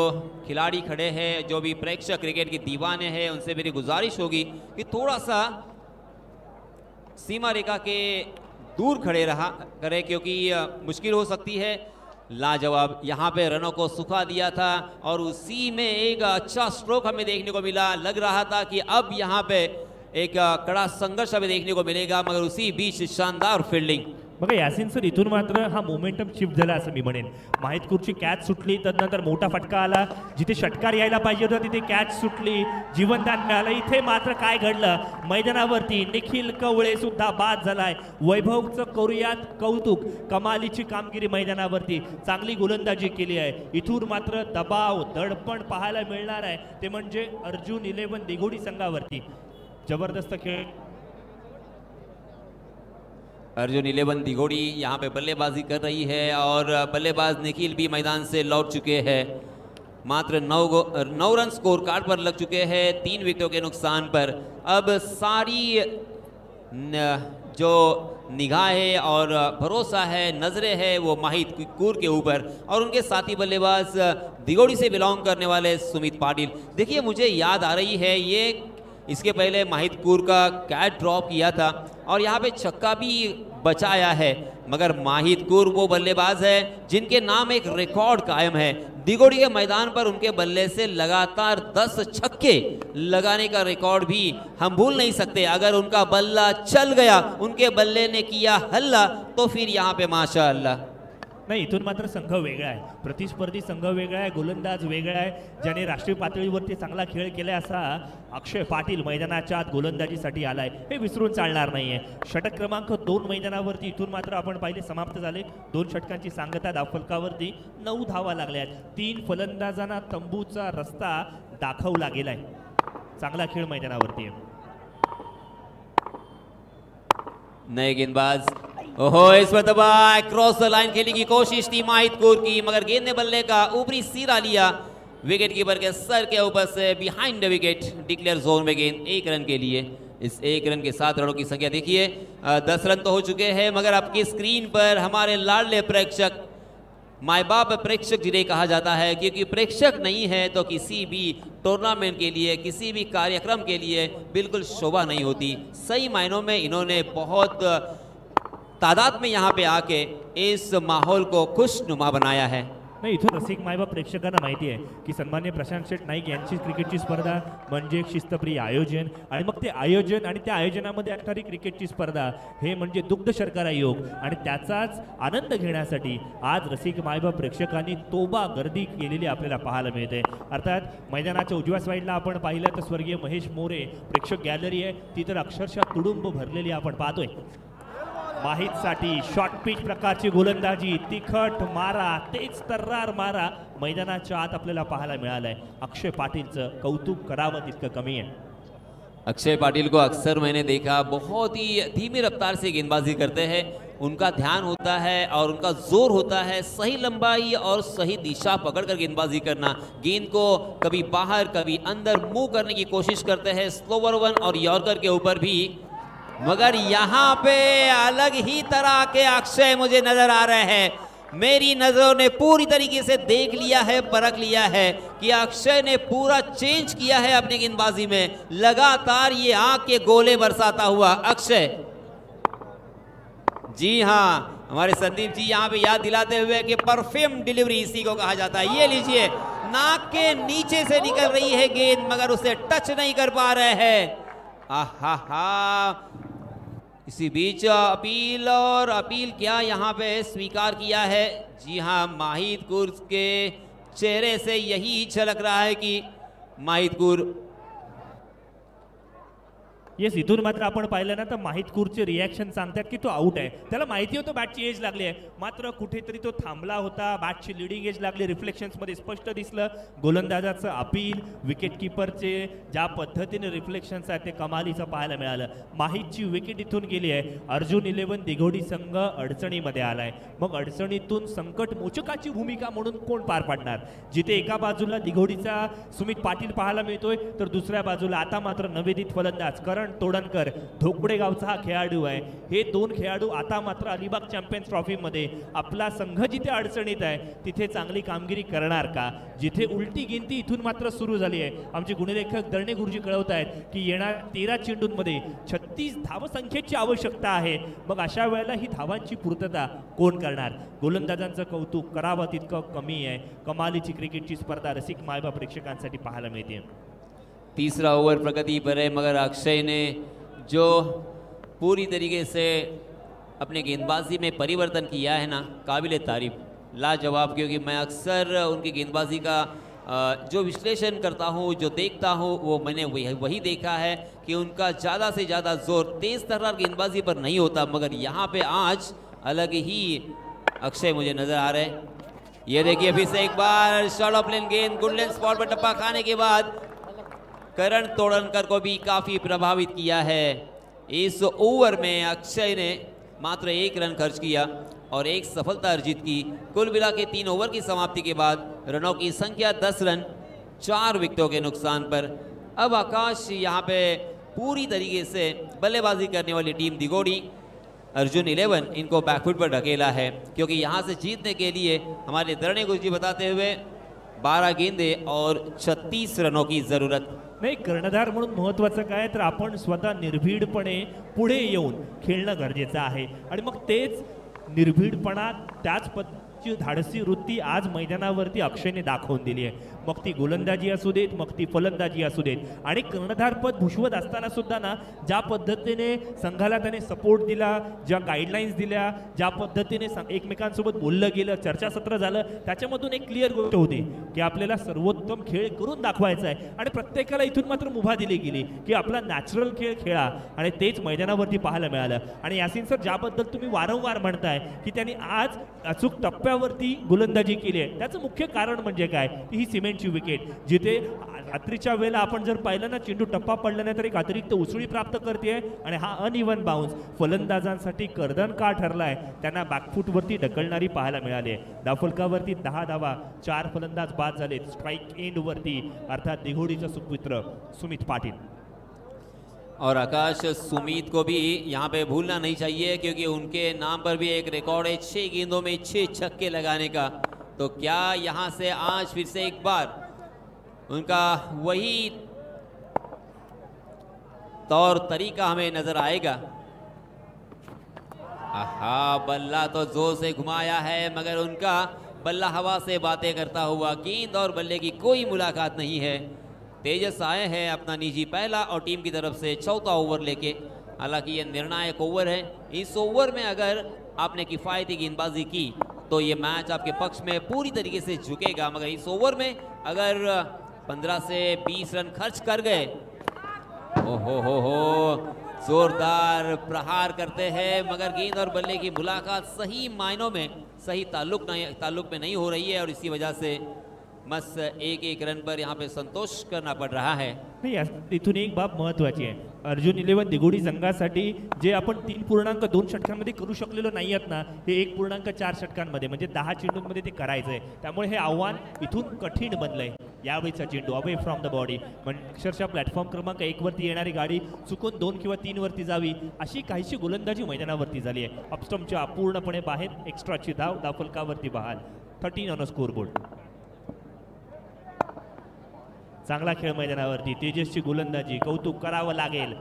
खिलाड़ी खड़े हैं, जो भी प्रेक्षक क्रिकेट के दीवाने हैं, उनसे मेरी गुजारिश होगी कि थोड़ा सा सीमा रेखा के दूर खड़े रहा करें, क्योंकि मुश्किल हो सकती है। लाजवाब यहाँ पे रनों को सुखा दिया था और उसी में एक अच्छा स्ट्रोक हमें देखने को मिला। लग रहा था कि अब यहाँ पे एक कड़ा संघर्ष हमें देखने को मिलेगा, मगर उसी बीच शानदार फील्डिंग। बघा यासिन सर, इथून मात्र हा मोमेंटम शिफ्ट झाला असं मी म्हणेन. माहितकूरची कॅच सुटली, त्यानंतर मोठा फटका आला. जिथे षटकार यायला पाहिजे होता तिथे कॅच सुटली, जीवनदान मिळालं. इथे मात्र काय घडलं मैदानावरती, निखिल कवळे सुद्धा बाद झालाय. वैभवचं करूयात कौतुक, कमालीची कामगिरी मैदानावरती, चांगली गोलंदाजी केली आहे. इथून मात्र दबाव दडपण पाहायला मिळणार आहे, ते म्हणजे अर्जुन 11 दिघोडी संघावरती. जबरदस्त खेळ. अर्जुन 11 दिघोड़ी यहाँ पे बल्लेबाजी कर रही है और बल्लेबाज निखिल भी मैदान से लौट चुके हैं। मात्र 9 रन स्कोर कार्ड पर लग चुके हैं 3 विकेटों के नुकसान पर। अब सारी जो निगाहें और भरोसा है, नजरें हैं, वो माहितकूर के ऊपर और उनके साथी बल्लेबाज दिघोड़ी से बिलोंग करने वाले सुमित पाटिल। देखिए, मुझे याद आ रही है ये इसके पहले माहितकूर का कैच ड्रॉप किया था और यहाँ पे छक्का भी बचाया है, मगर माहितकूर वो बल्लेबाज है जिनके नाम एक रिकॉर्ड कायम है। दिघोड़ी के मैदान पर उनके बल्ले से लगातार 10 छक्के लगाने का रिकॉर्ड भी हम भूल नहीं सकते। अगर उनका बल्ला चल गया, उनके बल्ले ने किया हल्ला, तो फिर यहाँ पे माशाअल्लाह। नाही, इथून मात्र संघ वेगळा आहे, प्रतिस्पर्धी संघ वेगळा आहे, गोलंदाज वेगळा आहे. ज्याने राष्ट्रीय पातळीवरती चांगला खेळ केलाय असा अक्षय पाटील मैदानाच्या आत गोलंदाजीसाठी आलाय, हे विसरून चालणार नाहीये. षटक क्रमांक 2 मैदानावरती इथून मात्र आपण पाहिले समाप्त झाले. 2 षटकांची सांगता धावफलकावरती 9 धावा लागल्या आहेत. 3 फलंदाजांना तंबूचा रस्ता दाखवला गेलाय. चांगला खेळ मैदानावरती आहे. नए गेंदबाज, ओहो, इस पर दबा क्रॉस द लाइन खेलने की कोशिश थी माहितकूर की, मगर गेंद ने बल्ले का ऊपरी सिरा लिया विकेट कीपर के सर के ऊपर से behind the wicket. Declare zone में गेंद 1 रन के लिए। इस 1 रन के 7 रनों की संख्या देखिए, 10 रन तो हो चुके हैं, मगर आपकी स्क्रीन पर हमारे लाडले प्रेक्षक, माय बाप प्रेक्षक जिन्हें कहा जाता है, क्योंकि प्रेक्षक नहीं है तो किसी भी टूर्नामेंट के लिए, किसी भी कार्यक्रम के लिए बिल्कुल शोभा नहीं होती। सही मायनों में इन्होंने बहुत तादाद में यहाँ पे आके इस माहौल को खुशनुमा बनाया है। नाही, इथून रसिक मायबाप प्रेक्षकांना माहिती आहे की सन्मान्य प्रशांत शेठ नाईक यांची क्रिकेटची स्पर्धा म्हणजे एक शिस्तप्रिय आयोजन, आणि मग ते आयोजन आणि त्या आयोजनामध्ये असणारी क्रिकेटची स्पर्धा हे म्हणजे दुग्ध शर्करा योग, आणि त्याचाच आनंद घेण्यासाठी आज रसिक मायबाप प्रेक्षकांनी तोबा गर्दी केलेली आपल्याला पाहायला मिळते. अर्थात मैदानाच्या उजव्या साईडला आपण पाहिलं तर स्वर्गीय महेश मोरे प्रेक्षक गॅलरी आहे, ती तर अक्षरशः तुडुंब भरलेली आपण पाहतोय. माहितसाठी शॉर्ट पिच प्रकारची गोलंदाजी, तिखट मारा, तेज तर्रार मारा मैदानाच्या आत आपल्याला पाहायला मिळालाय. अक्षय पाटीलचं कौतुक करावं तितकं कमी आहे. अक्षय पाटिल को अक्सर मैंने देखा बहुत ही धीमी रफ्तार से गेंदबाजी करते हैं। उनका ध्यान होता है और उनका जोर होता है सही लंबाई और सही दिशा पकड़कर गेंदबाजी करना। गेंद को कभी बाहर कभी अंदर मूव करने की कोशिश करते हैं, स्लोवर वन और यॉर्कर के ऊपर भी, मगर यहाँ पे अलग ही तरह के अक्षय मुझे नजर आ रहे हैं। मेरी नजरों ने पूरी तरीके से देख लिया है, परख लिया है कि अक्षय ने पूरा चेंज किया है अपनी गेंदबाजी में। लगातार ये आंख के गोले बरसाता हुआ अक्षय। जी हाँ, हमारे संदीप जी यहाँ पे याद दिलाते हुए कि परफ्यूम डिलीवरी इसी को कहा जाता है। ये लीजिए, नाक के नीचे से निकल रही है गेंद, मगर उसे टच नहीं कर पा रहे हैं। आहा, इसी बीच अपील, और अपील क्या यहाँ पे स्वीकार किया है। जी हाँ, माहितकूर के चेहरे से यही झलक रहा है कि माहितकूर येस, इथून मात्र आपण पाहिलं ना तर माहितकूरचे रिॲक्शन सांगतात की तो आउट आहे. त्याला माहिती होतं बॅटची एज लागली आहे, मात्र कुठेतरी तो थांबला होता. बॅटची लिडिंग एज लागली, रिफ्लेक्शन्समध्ये स्पष्ट दिसलं. गोलंदाजाचं अपील, विकेट किपरचे ज्या पद्धतीने रिफ्लेक्शन्स आहेत ते कमालीचं पाहायला मिळालं. माहीतची विकेट इथून गेली आहे. अर्जुन 11 दिघोडी संघ अडचणीमध्ये आलाय. मग अडचणीतून संकट मोचकाची भूमिका म्हणून कोण पार पाडणार? जिथे एका बाजूला दिघोडीचा सुमित पाटील पाहायला मिळतोय, तर दुसऱ्या बाजूला आता मात्र नवेदित फलंदाज करण तोडणकर, धोकडे गावचा हा खेळाडू आहे. हे दोन खेळाडू आता मात्र अलिबाग चॅम्पियन्स ट्रॉफीमध्ये आपला संघ जिथे अडचणीत आहे तिथे चांगली कामगिरी करणार का? जिथे उलटी गिनती इथून मात्र सुरू झाली आहे. आमचे गुणलेखक दर्णे गुरुजी कळवत आहेत की येणार 13 चेंडूंमध्ये 36 धावसंख्येची आवश्यकता आहे. मग अशा वेळेला ही धावांची पूर्तता कोण करणार? गोलंदाजांचं कौतुक करावं तितकं कमी आहे. कमालीची क्रिकेटची स्पर्धा रसिक मायबा प्रेक्षकांसाठी पाहायला मिळते. तीसरा ओवर प्रगति पर है, मगर अक्षय ने जो पूरी तरीके से अपने गेंदबाजी में परिवर्तन किया है ना, काबिल तारीफ, लाजवाब. क्योंकि मैं अक्सर उनकी गेंदबाजी का जो विश्लेषण करता हूँ, जो देखता हूँ, वो मैंने वही देखा है कि उनका ज़्यादा से ज़्यादा जोर तेज़ तर्रार गेंदबाजी पर नहीं होता. मगर यहाँ पे आज अलग ही अक्षय मुझे नज़र आ रहे हैं. ये देखिए फिर से एक बार शॉर्ट ऑफ लेन गेंद, गुड लेन स्पॉट पर टप्पा खाने के बाद करण तोड़नकर को भी काफ़ी प्रभावित किया है. इस ओवर में अक्षय ने मात्र 1 रन खर्च किया और 1 सफलता अर्जित की. कुल मिला के 3 ओवर की समाप्ति के बाद रनों की संख्या 10 रन, 4 विकेटों के नुकसान पर. अब आकाश यहाँ पे पूरी तरीके से बल्लेबाजी करने वाली टीम दिघोड़ी अर्जुन 11 इनको बैकफुट पर ढकेला है. क्योंकि यहाँ से जीतने के लिए हमारे दरणे गुरुजी बताते हुए 12 गेंदे और 36 रनों की ज़रूरत. नाही, कर्णधार म्हणून महत्त्वाचं काय तर आपण स्वतः निर्भीडपणे पुढे येऊन खेळणं गरजेचं आहे. आणि मग तेच निर्भीडपणा, त्याच पद्धतीची धाडसी वृत्ती आज मैदानावरती अक्षयने दाखवून दिली आहे. मग ती गोलंदाजी असू देत, मग ती फलंदाजी असू देत. आणि कर्णधारपद भूषवत असताना सुद्धा ना, ज्या पद्धतीने संघाला त्याने सपोर्ट दिला, ज्या गाईडलाईन्स दिल्या, ज्या पद्धतीने एकमेकांसोबत बोललं गेलं, चर्चासत्र झालं, त्याच्यामधून एक क्लिअर गोष्ट होती की आपल्याला सर्वोत्तम खेळ करून दाखवायचा आहे. आणि प्रत्येकाला इथून मात्र मुभा दिली गेली की आपला नॅचरल खेळ खेळा. आणि तेच मैदानावरती पाहायला मिळालं. आणि यासिन सर, ज्याबद्दल तुम्ही वारंवार म्हणताय की त्यांनी आज अचूक टप्प्यावरती गोलंदाजी केली आहे, त्याचं मुख्य कारण म्हणजे काय? ही सिमेंटची विकेट, जिथे रात्रीच्या वेळेला आपण जर पाहिलं ना, चेंडू टप्पा पडला नाही तर एक अतिरिक्त उसळी प्राप्त करते. आणि हा अनइव्हन बाउन्स फलंदाजांसाठी कर्दन का ठरलाय, त्यांना बॅकफुटवरती ढकलणारी पाहायला मिळाली आहे. धावफलकावरती 10 धावा, 4 फलंदाज बाद झाले. स्ट्राईक एंडवरती अर्थात दिघोडीचा सुपुत्र सुमित पाटील. और आकाश, सुमित को भी यहाँ पे भूलना नहीं चाहिए क्योंकि उनके नाम पर भी एक रिकॉर्ड है 6 गेंदों में 6 छक्के लगाने का. तो क्या यहाँ से आज फिर से एक बार उनका वही तौर तरीका हमें नजर आएगा? आहा, बल्ला तो जोर से घुमाया है, मगर उनका बल्ला हवा से बातें करता हुआ, गेंद और बल्ले की कोई मुलाकात नहीं है. तेजस आए हैं अपना निजी पहला और टीम की तरफ से चौथा ओवर लेके. हालांकि ये निर्णायक ओवर है. इस ओवर में अगर आपने किफ़ायती गेंदबाजी की तो ये मैच आपके पक्ष में पूरी तरीके से झुकेगा. मगर इस ओवर में अगर 15 से 20 रन खर्च कर गए, ओहो हो, जोरदार प्रहार करते हैं, मगर गेंद और बल्ले की मुलाकात सही मायनों में, सही ताल्लुक में नहीं हो रही है. और इसी वजह से बस 1-1 रन पर यहाँ पे संतोष करना पड़ रहा है. नाही, इथून एक बाब महत्त्वाची आहे. अर्जुन 11 दिघोडी संघासाठी जे आपण 3.2 षटकांमध्ये करू शकलेलो नाही आहेत ना, हे 1.4 षटकांमध्ये म्हणजे 10 चेंडूंमध्ये ते करायचं आहे. त्यामुळे हे आव्हान इथून कठीण बनलंय. यावेळीचा चेंडू अवे फ्रॉम द बॉडी, म्हणजे अक्षरशः प्लॅटफॉर्म क्रमांक 1 वरती येणारी गाडी चुकून 2 किंवा 3 वरती जावी, अशी काहीशी गोलंदाजी मैदानावरती झाली आहे. अपस्टम्पच्या पूर्णपणे बाहेर, एक्स्ट्राची धाव, धावफलकावरती बहाल. 13 ऑन अ स्कोरबोर्ड. चांगला खेळ मैदानावरती, तेजसची गोलंदाजी, कौतुक करावं लागेल.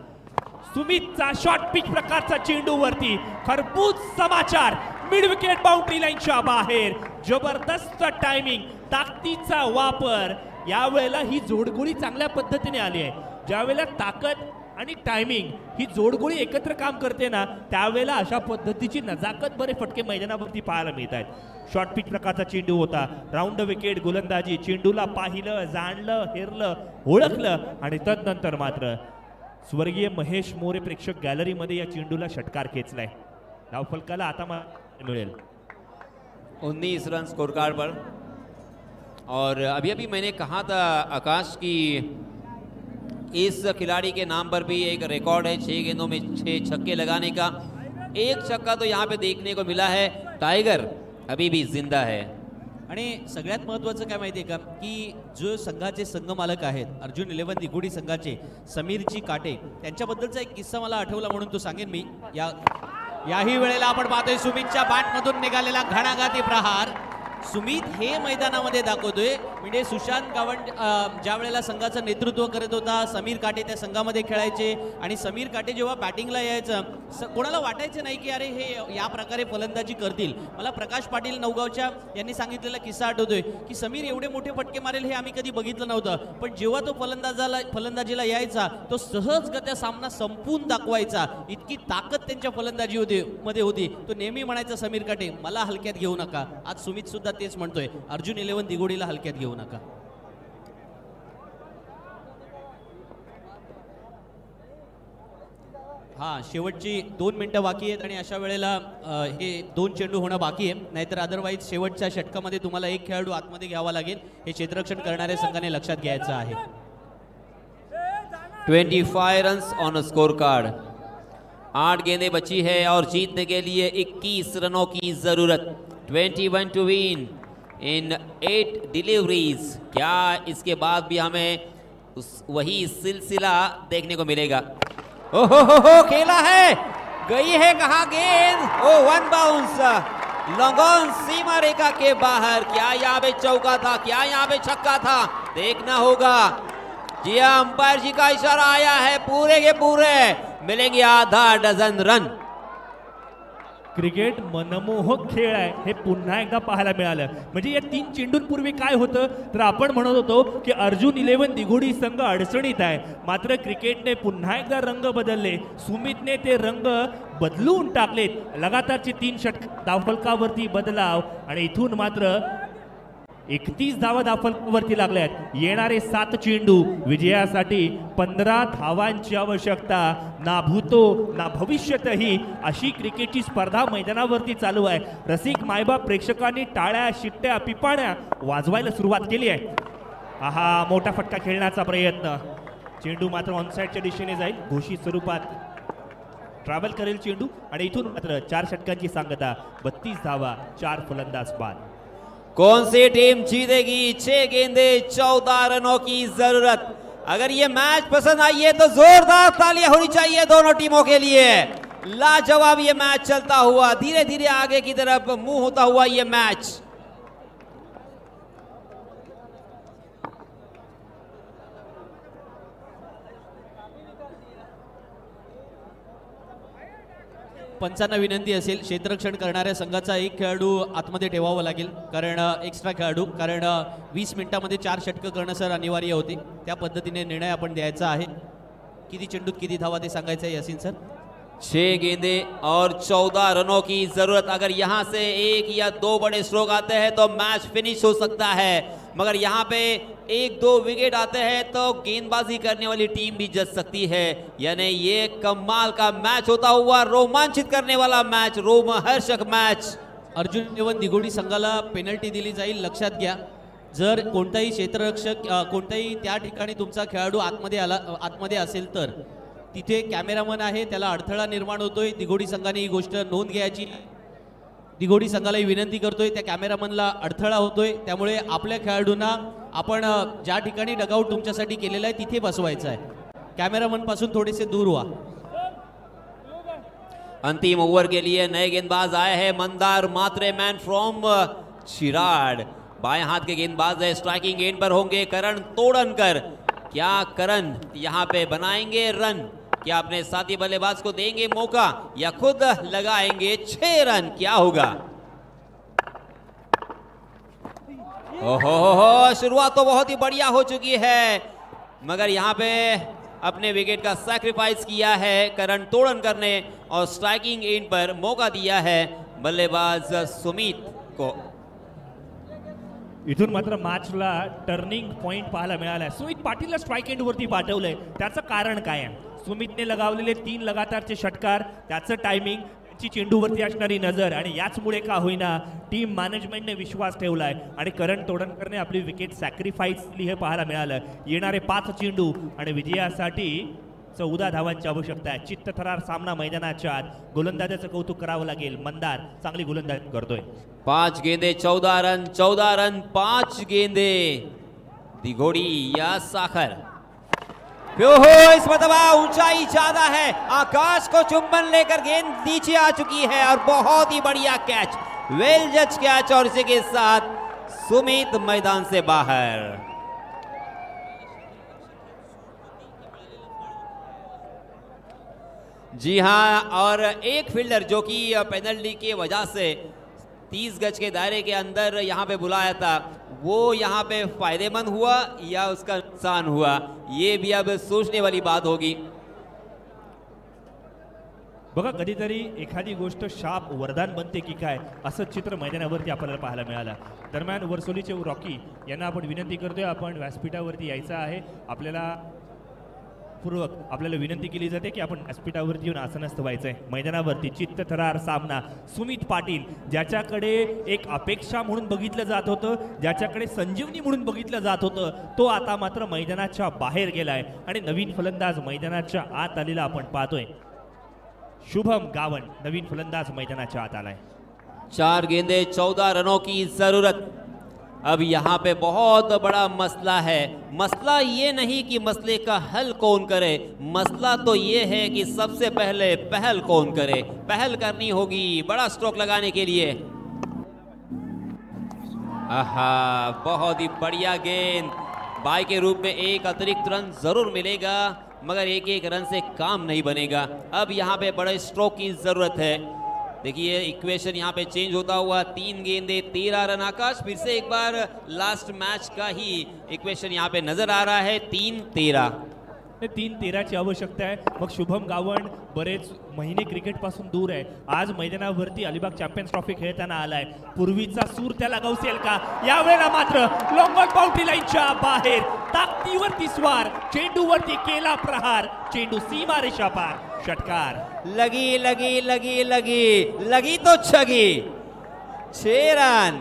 सुमितचा शॉर्ट पिच प्रकारचा चेंडू वरती, खरबूज समाचार, मिड विकेट बाउंड्री लाईनच्या बाहेर. जबरदस्त टायमिंग, ताकदीचा वापर. यावेळेला ही जोडगोळी चांगल्या पद्धतीने आली आहे. ज्यावेळेला ताकद आणि टायमिंग ही जोडगोळी एकत्र काम करते ना, त्यावेळेला अशा पद्धतीची नजाकत बरे फटके मैदानावरती पाहायला मिळत आहेत. शॉर्ट पिच प्रकारचा चेंडू होता, राऊंड विकेट गोलंदाजी, चेंडूला पाहिलं, जाणलं, हेरलं, ओळखलं आणि तदनंतर मात्र स्वर्गीय महेश मोरे प्रेक्षक गॅलरीमध्ये या चेंडूला षटकार खेचलाय. धावफलकाला आता मिळेल. 19 रन स्कोर कार्ड पर. और अभी अभी मैंने कहा था आकाश की इस खिलाड़ी के नाम पर भी एक रिकॉर्ड है 6 गेंदों में 6 छक्के लगाने का. एक छक्का तो यहाँ पे देखने को मिला है. टाइगर अभी भी जिंदा है. आणि सगळ्यात महत्त्वाचं काय माहिती आहे का की जो संघाचे संघमालक आहेत अर्जुन 11 दिघोडी संघाचे समीरजी काटे त्यांच्याबद्दलचा एक किस्सा मला आठवला म्हणून तो सांगेन मी. याही वेळेला आपण पाहतोय सुमितच्या बॅटमधून निघालेला घणाघाती प्रहार सुमित हे मैदानामध्ये दाखवतोय. म्हणजे सुशांत गावंड ज्या वेळेला संघाचं नेतृत्व करत होता समीर काटे त्या संघामध्ये खेळायचे आणि समीर काटे जेव्हा बॅटिंगला यायचं कोणाला वाटायचं नाही की अरे हे या प्रकारे फलंदाजी करतील. मला प्रकाश पाटील नवगावच्या यांनी सांगितलेला किस्सा आठवतोय की समीर एवढे मोठे फटके मारेल हे आम्ही कधी बघितलं नव्हतं. पण जेव्हा तो फलंदाजीला यायचा तो सहजगत्या सामना संपवून दाखवायचा. इतकी ताकद त्यांच्या फलंदाजी मध्ये होती. तो नेहमी म्हणायचा समीर काटे मला हलक्यात घेऊ नका. आज सुमित सुद्धा तेच म्हणतोय अर्जुन 11 दिघोडीला हलक्यात घेऊ नका. हा शेवटची 2 मिनिटं बाकी आहेत आणि अशा वेळेला हे 2 चेंडू होणं बाकी आहे. नाहीतर अदरवाईज शेवटच्या षटकामध्ये तुम्हाला एक खेळाडू आतमध्ये घ्यावा लागेल. हे क्षेत्ररक्षण करणाऱ्या संघाने लक्षात घ्यायचं आहे. 25 रन्स ऑन स्कोर कार्ड. 8 गेंदें बची है और जीतने के लिए 21 रनों की जरूरत. 21 टू विन इन 8 डिलीवरीज. क्या इसके बाद भी हमें वही सिलसिला देखने को मिलेगा? हो खेला है, गई है कहा गेंद. ओ 1 बाउंस लॉन्ग ऑन सीमा रेखा के बाहर. क्या यहाँ पे चौका था, क्या यहाँ पे छक्का था, देखना होगा. जी अंपायर जी का इशारा आया है. पूरे के पूरे मिलेंगे आधा डजन रन. क्रिकेट मनमोहक खेळ आहे हे पुन्हा एकदा पाहायला मिळालं. म्हणजे या 3 चेंडूंपूर्वी काय होतं तर आपण म्हणत होतो की अर्जुन 11 दिघोडी संघ अडचणीत आहे. मात्र क्रिकेटने पुन्हा एकदा रंग बदलले. सुमितने ते रंग बदलून टाकलेत. लगातारचे 3 षटक धावफलकावरती बदलाव आणि इथून मात्र 31 धावा धावफलकावरती लागल्यात. येणारे 7 चेंडू विजयासाठी 15 धावांची आवश्यकता. ना भूतो ना भविष्यतही अशी क्रिकेटची स्पर्धा मैदानावरती चालू आहे. रसिक मायबाप प्रेक्षकांनी टाळ्या शिट्ट्या पिपाण्या वाजवायला सुरुवात केली आहे. आहा मोठा फटका खेळण्याचा प्रयत्न. चेंडू मात्र ऑनसाईडच्या दिशेने जाईल. घोषित स्वरूपात ट्रॅव्हल करेल चेंडू आणि इथून मात्र 4 षटकांची सांगता. 32 धावा 4 फलंदाज बाद. कौन सी टीम जीतेगी? 6 गेंदे 14 रनों की जरूरत. अगर ये मैच पसंद आई है तो जोरदार तालियां होनी चाहिए दोनों टीमों के लिए. लाजवाब ये मैच चलता हुआ धीरे धीरे आगे की तरफ मुंह होता हुआ ये मैच. पंचांना विनंती असेल क्षेत्ररक्षण करणाऱ्या संघाचा एक खेळाडू आतमध्ये ठेवावा लागेल. कारण एक्स्ट्रा खेळाडू 20 मिनिटांमध्ये 4 षटकं करणं सर अनिवार्य होते. त्या पद्धतीने निर्णय आपण द्यायचा आहे. किती चेंडूत किती धावा ते सांगायचं आहे यासीन सर. 6 गेंदे और 14 रनों की जरूरत. अगर यहां से 1 या 2 बड़े स्ट्रोक आते हैं तो मैच फिनिश हो सकता है. मगर यहां पे 1-2 विकेट आते हैं तो गेंदबाजी करने वाली टीम भी जच सकती है. यानी ये कमाल का मैच होता हुआ रोमांचित करने वाला मैच, रोमहर्षक मैच. अर्जुन 11 दिघोडी संघाला पेनल्टी दिली जाईल. लक्षात घ्या जर कोणताही क्षेत्ररक्षक कोणताही त्या ठिकाणी तुमचा खेळाडू आतमध्ये असेल तर तिथे कॅमेरामन आहे त्याला अडथळा निर्माण होतोय. दिघोडी संघाने ही गोष्ट नोंद घ्यायची. दिघोडी संघाला विनंती करतोय त्या कॅमेरामनला अडथळा होतोय त्यामुळे आपल्या खेळाडूंना आपण ज्या ठिकाणी डगआउट तुमच्यासाठी केलेलं आहे तिथे बसवायचं आहे. कॅमेरामन पासून थोडेसे दूर व्हा. अंतिम ओवर के लिए नए गेंदबाज आए हैं. मंदार मात्रे मैन फ्रॉम चिराड. बाएं हाथ के गेंदबाज है. स्ट्राइकिंग एंड पर होंगे करण तोड़नकर. क्या करण यहां पे बनाएंगे रन? क्या अपने साथी बल्लेबाज को देंगे मौका या खुद लगाएंगे 6 रन? क्या होगा? ओहो शुरुआत तो बहुत ही बढ़िया हो चुकी है मगर यहां पे अपने विकेट का सैक्रिफाइस किया है करण तोड़नकर ने और स्ट्राइकिंग एंड पर मौका दिया है बल्लेबाज सुमित को. इथून मात्र मॅचला टर्निंग पॉइंट पाहायला मिळाला. सुमित पाटीलला स्ट्राईक एंडवरती पाठवलंय. त्याचं कारण काय आहे? सुमितने लगावलेले 3 लगातारचे षटकार, त्याचं टायमिंग, ची चेंडूवरती असणारी नजर आणि याचमुळे का होईना टीम मॅनेजमेंटने विश्वास ठेवलाय आणि करण तोडणकरने आपली विकेट सॅक्रिफाईसली हे पाहायला मिळालं. येणारे 5 चेंडू आणि विजयासाठी 14 धावांची आवश्यकता आहे. चित्तथरार सामना मैदानाच्या आत. गोलंदाजाचं कौतुक करावं लागेल. मंदार चांगली गोलंदाजी करतोय. 5 गेंदे 14 रन, 14 रन 5 गेंदे. दिघोड़ी या साखर इस मरतबा ऊंचाई ज्यादा है, आकाश को चुंबन लेकर गेंद नीचे आ चुकी है और बहुत ही बढ़िया कैच, वेल जज कैच और इसी के साथ सुमित मैदान से बाहर. जी हां, और एक फील्डर जो कि पेनल्टी की वजह से 30 गज के दायरे के अंदर यहां पे बुलाया था, वो यहां पे फायदेमंद हुआ या उसका नुकसान हुआ, ये भी अब सोचने वाली बात होगी. बघा, कधीतरी एखादी गोष्ट शाप वरदान बनते की काय, असं चित्र मैदानावरती आपल्याला पाहायला मिळालं. दरम्यान वर्सोलीचे रॉकी यांना आपण विनंती करतोय, आपण व्यासपीठावरती यायचं आहे. आपल्याला विनंती केली जाते की आपण व्यासपीठावरती येऊन आसनस्थ व्हायचंय. मैदानावरती चित्तथरार सामना. सुमित पाटील, ज्याच्याकडे एक अपेक्षा म्हणून बघितलं जात होतं, ज्याच्याकडे संजीवनी म्हणून बघितलं जात होतं, तो आता मात्र मैदानाच्या बाहेर गेलाय आणि नवीन फलंदाज मैदानाच्या आत आलेला आपण पाहतोय. शुभम गावन नवीन फलंदाज मैदानाच्या आत आलाय. 4 गेंदे 14 रनों की जरूरत. अब यहाँ पे बहुत बड़ा मसला है. मसला ये नहीं कि मसले का हल कौन करे, मसला तो ये है कि सबसे पहले पहल कौन करे. पहल करनी होगी बड़ा स्ट्रोक लगाने के लिए. आहा, बहुत ही बढ़िया गेंद. बाय के रूप में एक अतिरिक्त रन जरूर मिलेगा, मगर एक रन से काम नहीं बनेगा. अब यहाँ पे बड़े स्ट्रोक की जरूरत है. देखिए इक्वेशन यहाँ पे चेंज होता हुआ. 3 गेंदे 13 रन. आकाश, फिर से एक बार लास्ट मैच का ही इक्वेशन यहाँ पे नजर आ रहा है. 3-13. 3-13 ची आवश्यकता आहे. मग शुभम गावंड बरेच महिने क्रिकेट पासून दूर आहे. आज मैदानावरती अलिबाग चॅम्पियन्स ट्रॉफी खेळताना आलाय. पूर्वीचा सूर त्याला गवसेल का? यावेळेला मात्र लॉंग ऑन बाउंड्री लाईनच्या बाहेर ताकदीवरती स्वार, चेंडूवरती केला प्रहार, चेंडू सीमा रेषा पार. षटकार. लगी लगी लगी लगी लगी तो छगी. 6 रन.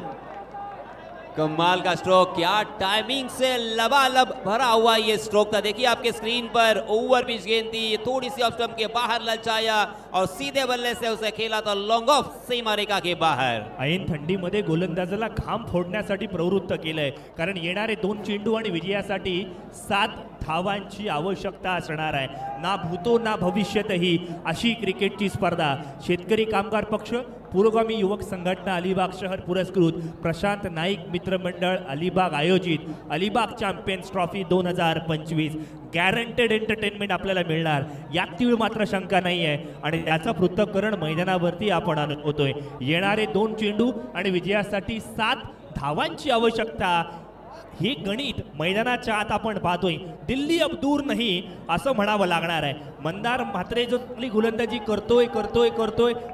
कमाल का स्ट्रोक. क्या टाइमिंग से लबालब भरा हुआ ये स्ट्रोक था. देखिए आपके स्क्रीन पर ओवर पिच गेंद थी, थोड़ी सी ऑफ स्टंप के बाहर ललचाया और सीधे बल्ले से उसे खेला था लॉन्ग ऑफ सीमा रेखा के बाहर. ऐन थंडीमध्ये गोलंदाजाला घाम फोडण्यासाठी प्रवृत्त केलंय, कारण येणारे 2 चेंडू आणि विजयासाठी 7 धावांची आवश्यकता असणार आहे. ना भूतो ना भविष्यतही अशी क्रिकेटची स्पर्धा. शेतकरी कामगार पक्ष, पुरोगामी युवक संघटना अलिबाग शहर पुरस्कृत प्रशांत नाईक मित्रमंडळ अलिबाग आयोजित Alibag champions trophy 2025. Guaranteed entertainment आपल्याला मिळणार, यात तीळ मात्र शंका नाही आहे. आणि त्याचं पृथक्करण मैदानावरती आपण आणत होतोय. येणारे 2 चेंडू आणि विजयासाठी 7 धावांची आवश्यकता. हे गणित मैदानाच्या आत आपण पाहतोय. दिल्ली अब दूर नाही असं म्हणावं लागणार आहे. मंदार म्हात्रे जो चांगली गोलंदाजी करतोय,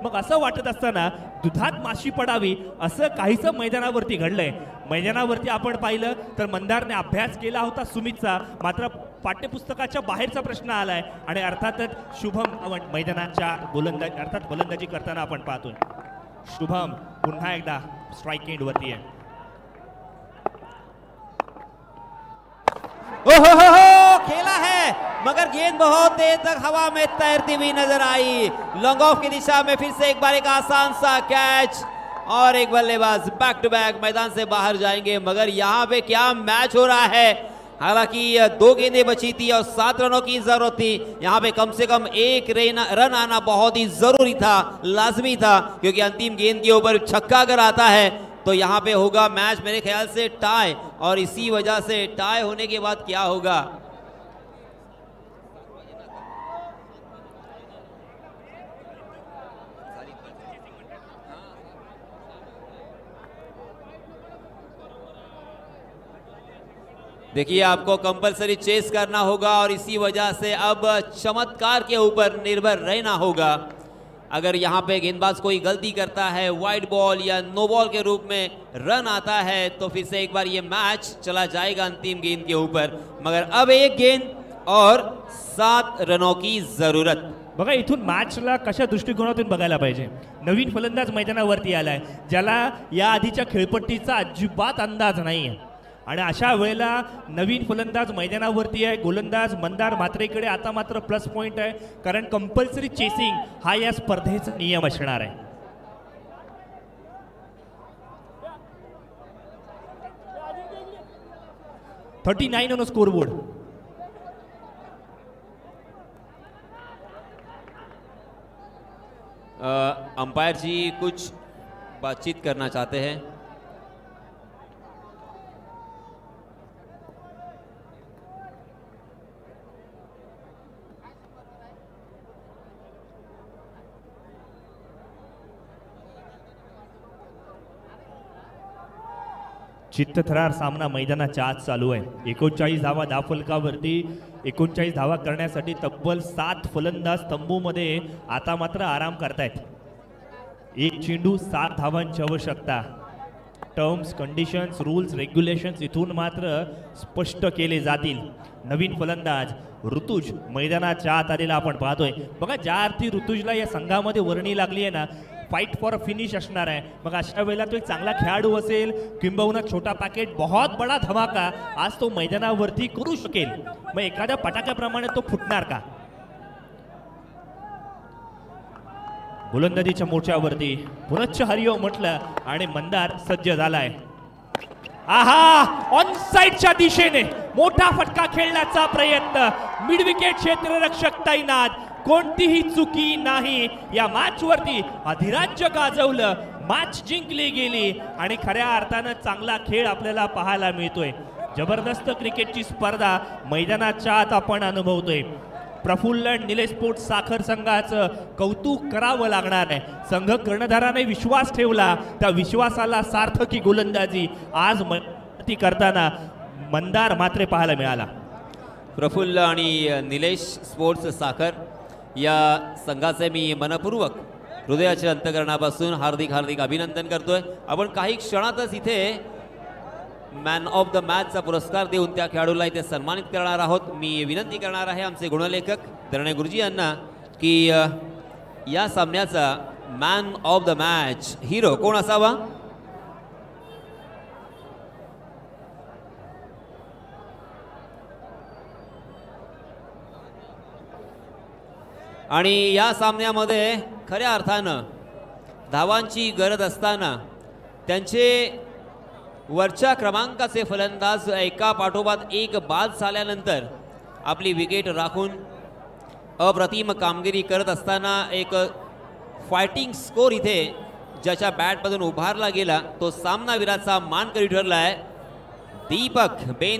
मग असं वाटत असताना दुधात माशी पडावी असं काहीसं मैदानावरती घडलंय. मैदानावरती आपण पाहिलं तर मंदारने अभ्यास केला होता सुमितचा, मात्र पाठ्यपुस्तकाच्या बाहेरचा प्रश्न आलाय आणि अर्थातच शुभम गावंड मैदानाच्या गोलंदाजी करताना आपण पाहतोय. शुभम पुन्हा एकदा स्ट्राईक एंडवरती आहे. ओहो, खेला है मगर गेंद बहुत देर तक हवा में तैरती हुई नजर आई. लॉन्ग ऑफ की दिशा में फिर से एक बार एक आसान सा कैच और एक बल्लेबाज बैक टू बैक मैदान से बाहर जाएंगे. मगर यहाँ पे क्या मैच हो रहा है. हालांकि 2 गेंदें बची थी और 7 रनों की जरूरत थी. यहाँ पे कम से कम 1 रन आना बहुत ही जरूरी था, लाजमी था, क्योंकि अंतिम गेंद के ऊपर छक्का अगर आता है तो यहाँ पे होगा मैच मेरे ख्याल से टाई. और इसी वजह से टाई होने के बाद क्या होगा. देखिए आपको कंपलसरी चेस करना होगा और इसी वजह से अब चमत्कार के ऊपर निर्भर रहना होगा. अगर यहाँ पे गेंदबाज कोई गलती करता है, वाइड बॉल या नो बॉल के रूप में रन आता है, तो फिर से एक बार ये मैच चला जाएगा अंतिम गेंद के ऊपर। मगर अब एक गेंद और 7 रनों की जरूरत। बघा इथून मॅचला कशा दृष्टिकोनातून बघायला पाहिजे। नवीन फलंदाज मैदानावरती आलाय, ज्याला या आधीच्या खेळपट्टीचा अजिबात अंदाज नाही आहे, आणि अशा वेळेला नवीन फलंदाज मैदानावरती आहे। गोलंदाज मंदार म्हात्रेकडे आता मात्र प्लस पॉइंट आहे, कारण कंपल्सरी चेसिंग हा या स्पर्धेचा नियम असणार आहे। $39 ऑन स्कोरबोर्ड। अंपायर जी कुछ बातचीत करना चाहते हैं। चित्तथरार सामना मैदानाच्या आत चालू आहे। 39 धावा धावफलकावरती 39 धावा करण्यासाठी तब्बल 7 फलंदाज तंबूमध्ये आता मात्र आराम करतायत। एक चेंडू 7 धावांची आवश्यकता। टर्म्स, कंडिशन्स, रूल्स, रेग्युलेशन्स इथून मात्र स्पष्ट केले जातील। नवीन फलंदाज ऋतुज मैदानाच्या आत आलेला आपण पाहतोय। बघा ज्या अर्थी ऋतुजला या संघामध्ये वर्णी लागली आहे ना, फाइट फॉर फिनिश असणार आहे। मग अशा वेळेला तो एक चांगला खेळाडू असेल, किंबहुना छोटा पॅकेट बहुत बडा धमाका आज तो मैदानावरती करू शकेल। मग एखाद्या फटाक्याप्रमाणे तो फुटणार का? गोलंदाजीच्या मोर्चावरती पुनश्च हरिओ म्हटलं आणि मंदार सज्ज झालाय। आहा, ऑन साइडच्या दिशेने मोठा फटका खेळण्याचा प्रयत्न। मिड विकेट क्षेत्ररक्षक तैनात, कोणतीही चुकी नाही। या मॅच वरती अधिराज्य गाजवलं, मॅच जिंकली गेली आणि खऱ्या अर्थानं चांगला खेळ आपल्याला पाहायला मिळतोय। जबरदस्त क्रिकेटची स्पर्धा मैदानाच्या आत आपण अनुभवतोय। प्रफुल्ल निलेश स्पोर्ट्स साखर संघाचं कौतुक करावं लागणार आहे। संघ कर्णधाराने विश्वास ठेवला, त्या विश्वासाला सार्थकी गोलंदाजी आज करताना मंदार मात्र पाहायला मिळाला। प्रफुल्ल आणि निलेश स्पोर्ट्स साखर या संघाचे मी मनपूर्वक हृदयाच्या अंतःकरणापासून हार्दिक हार्दिक अभिनंदन करतोय। आपण काही क्षणातच इथे मॅन ऑफ द मॅचचा पुरस्कार देऊन त्या खेळाडूला इथे सन्मानित करणार आहोत। मी विनंती करणार आहे आमचे गुणलेखक दरणे गुरुजी यांना की या सामन्याचा man of the match hero कोण असावा। आणि या सामन्यामध्ये खऱ्या अर्थानं धावांची गरज असताना त्यांचे वरच्या क्रमांकाचे फलंदाज एका पाठोपाठ एक बाद झाल्यानंतर आपली विकेट राखून अप्रतिम कामगिरी करत असताना एक फायटिंग स्कोर इथे ज्याच्या बॅटमधून उभारला गेला तो सामनावीराचा मानकरी ठरला आहे। दीपक बेन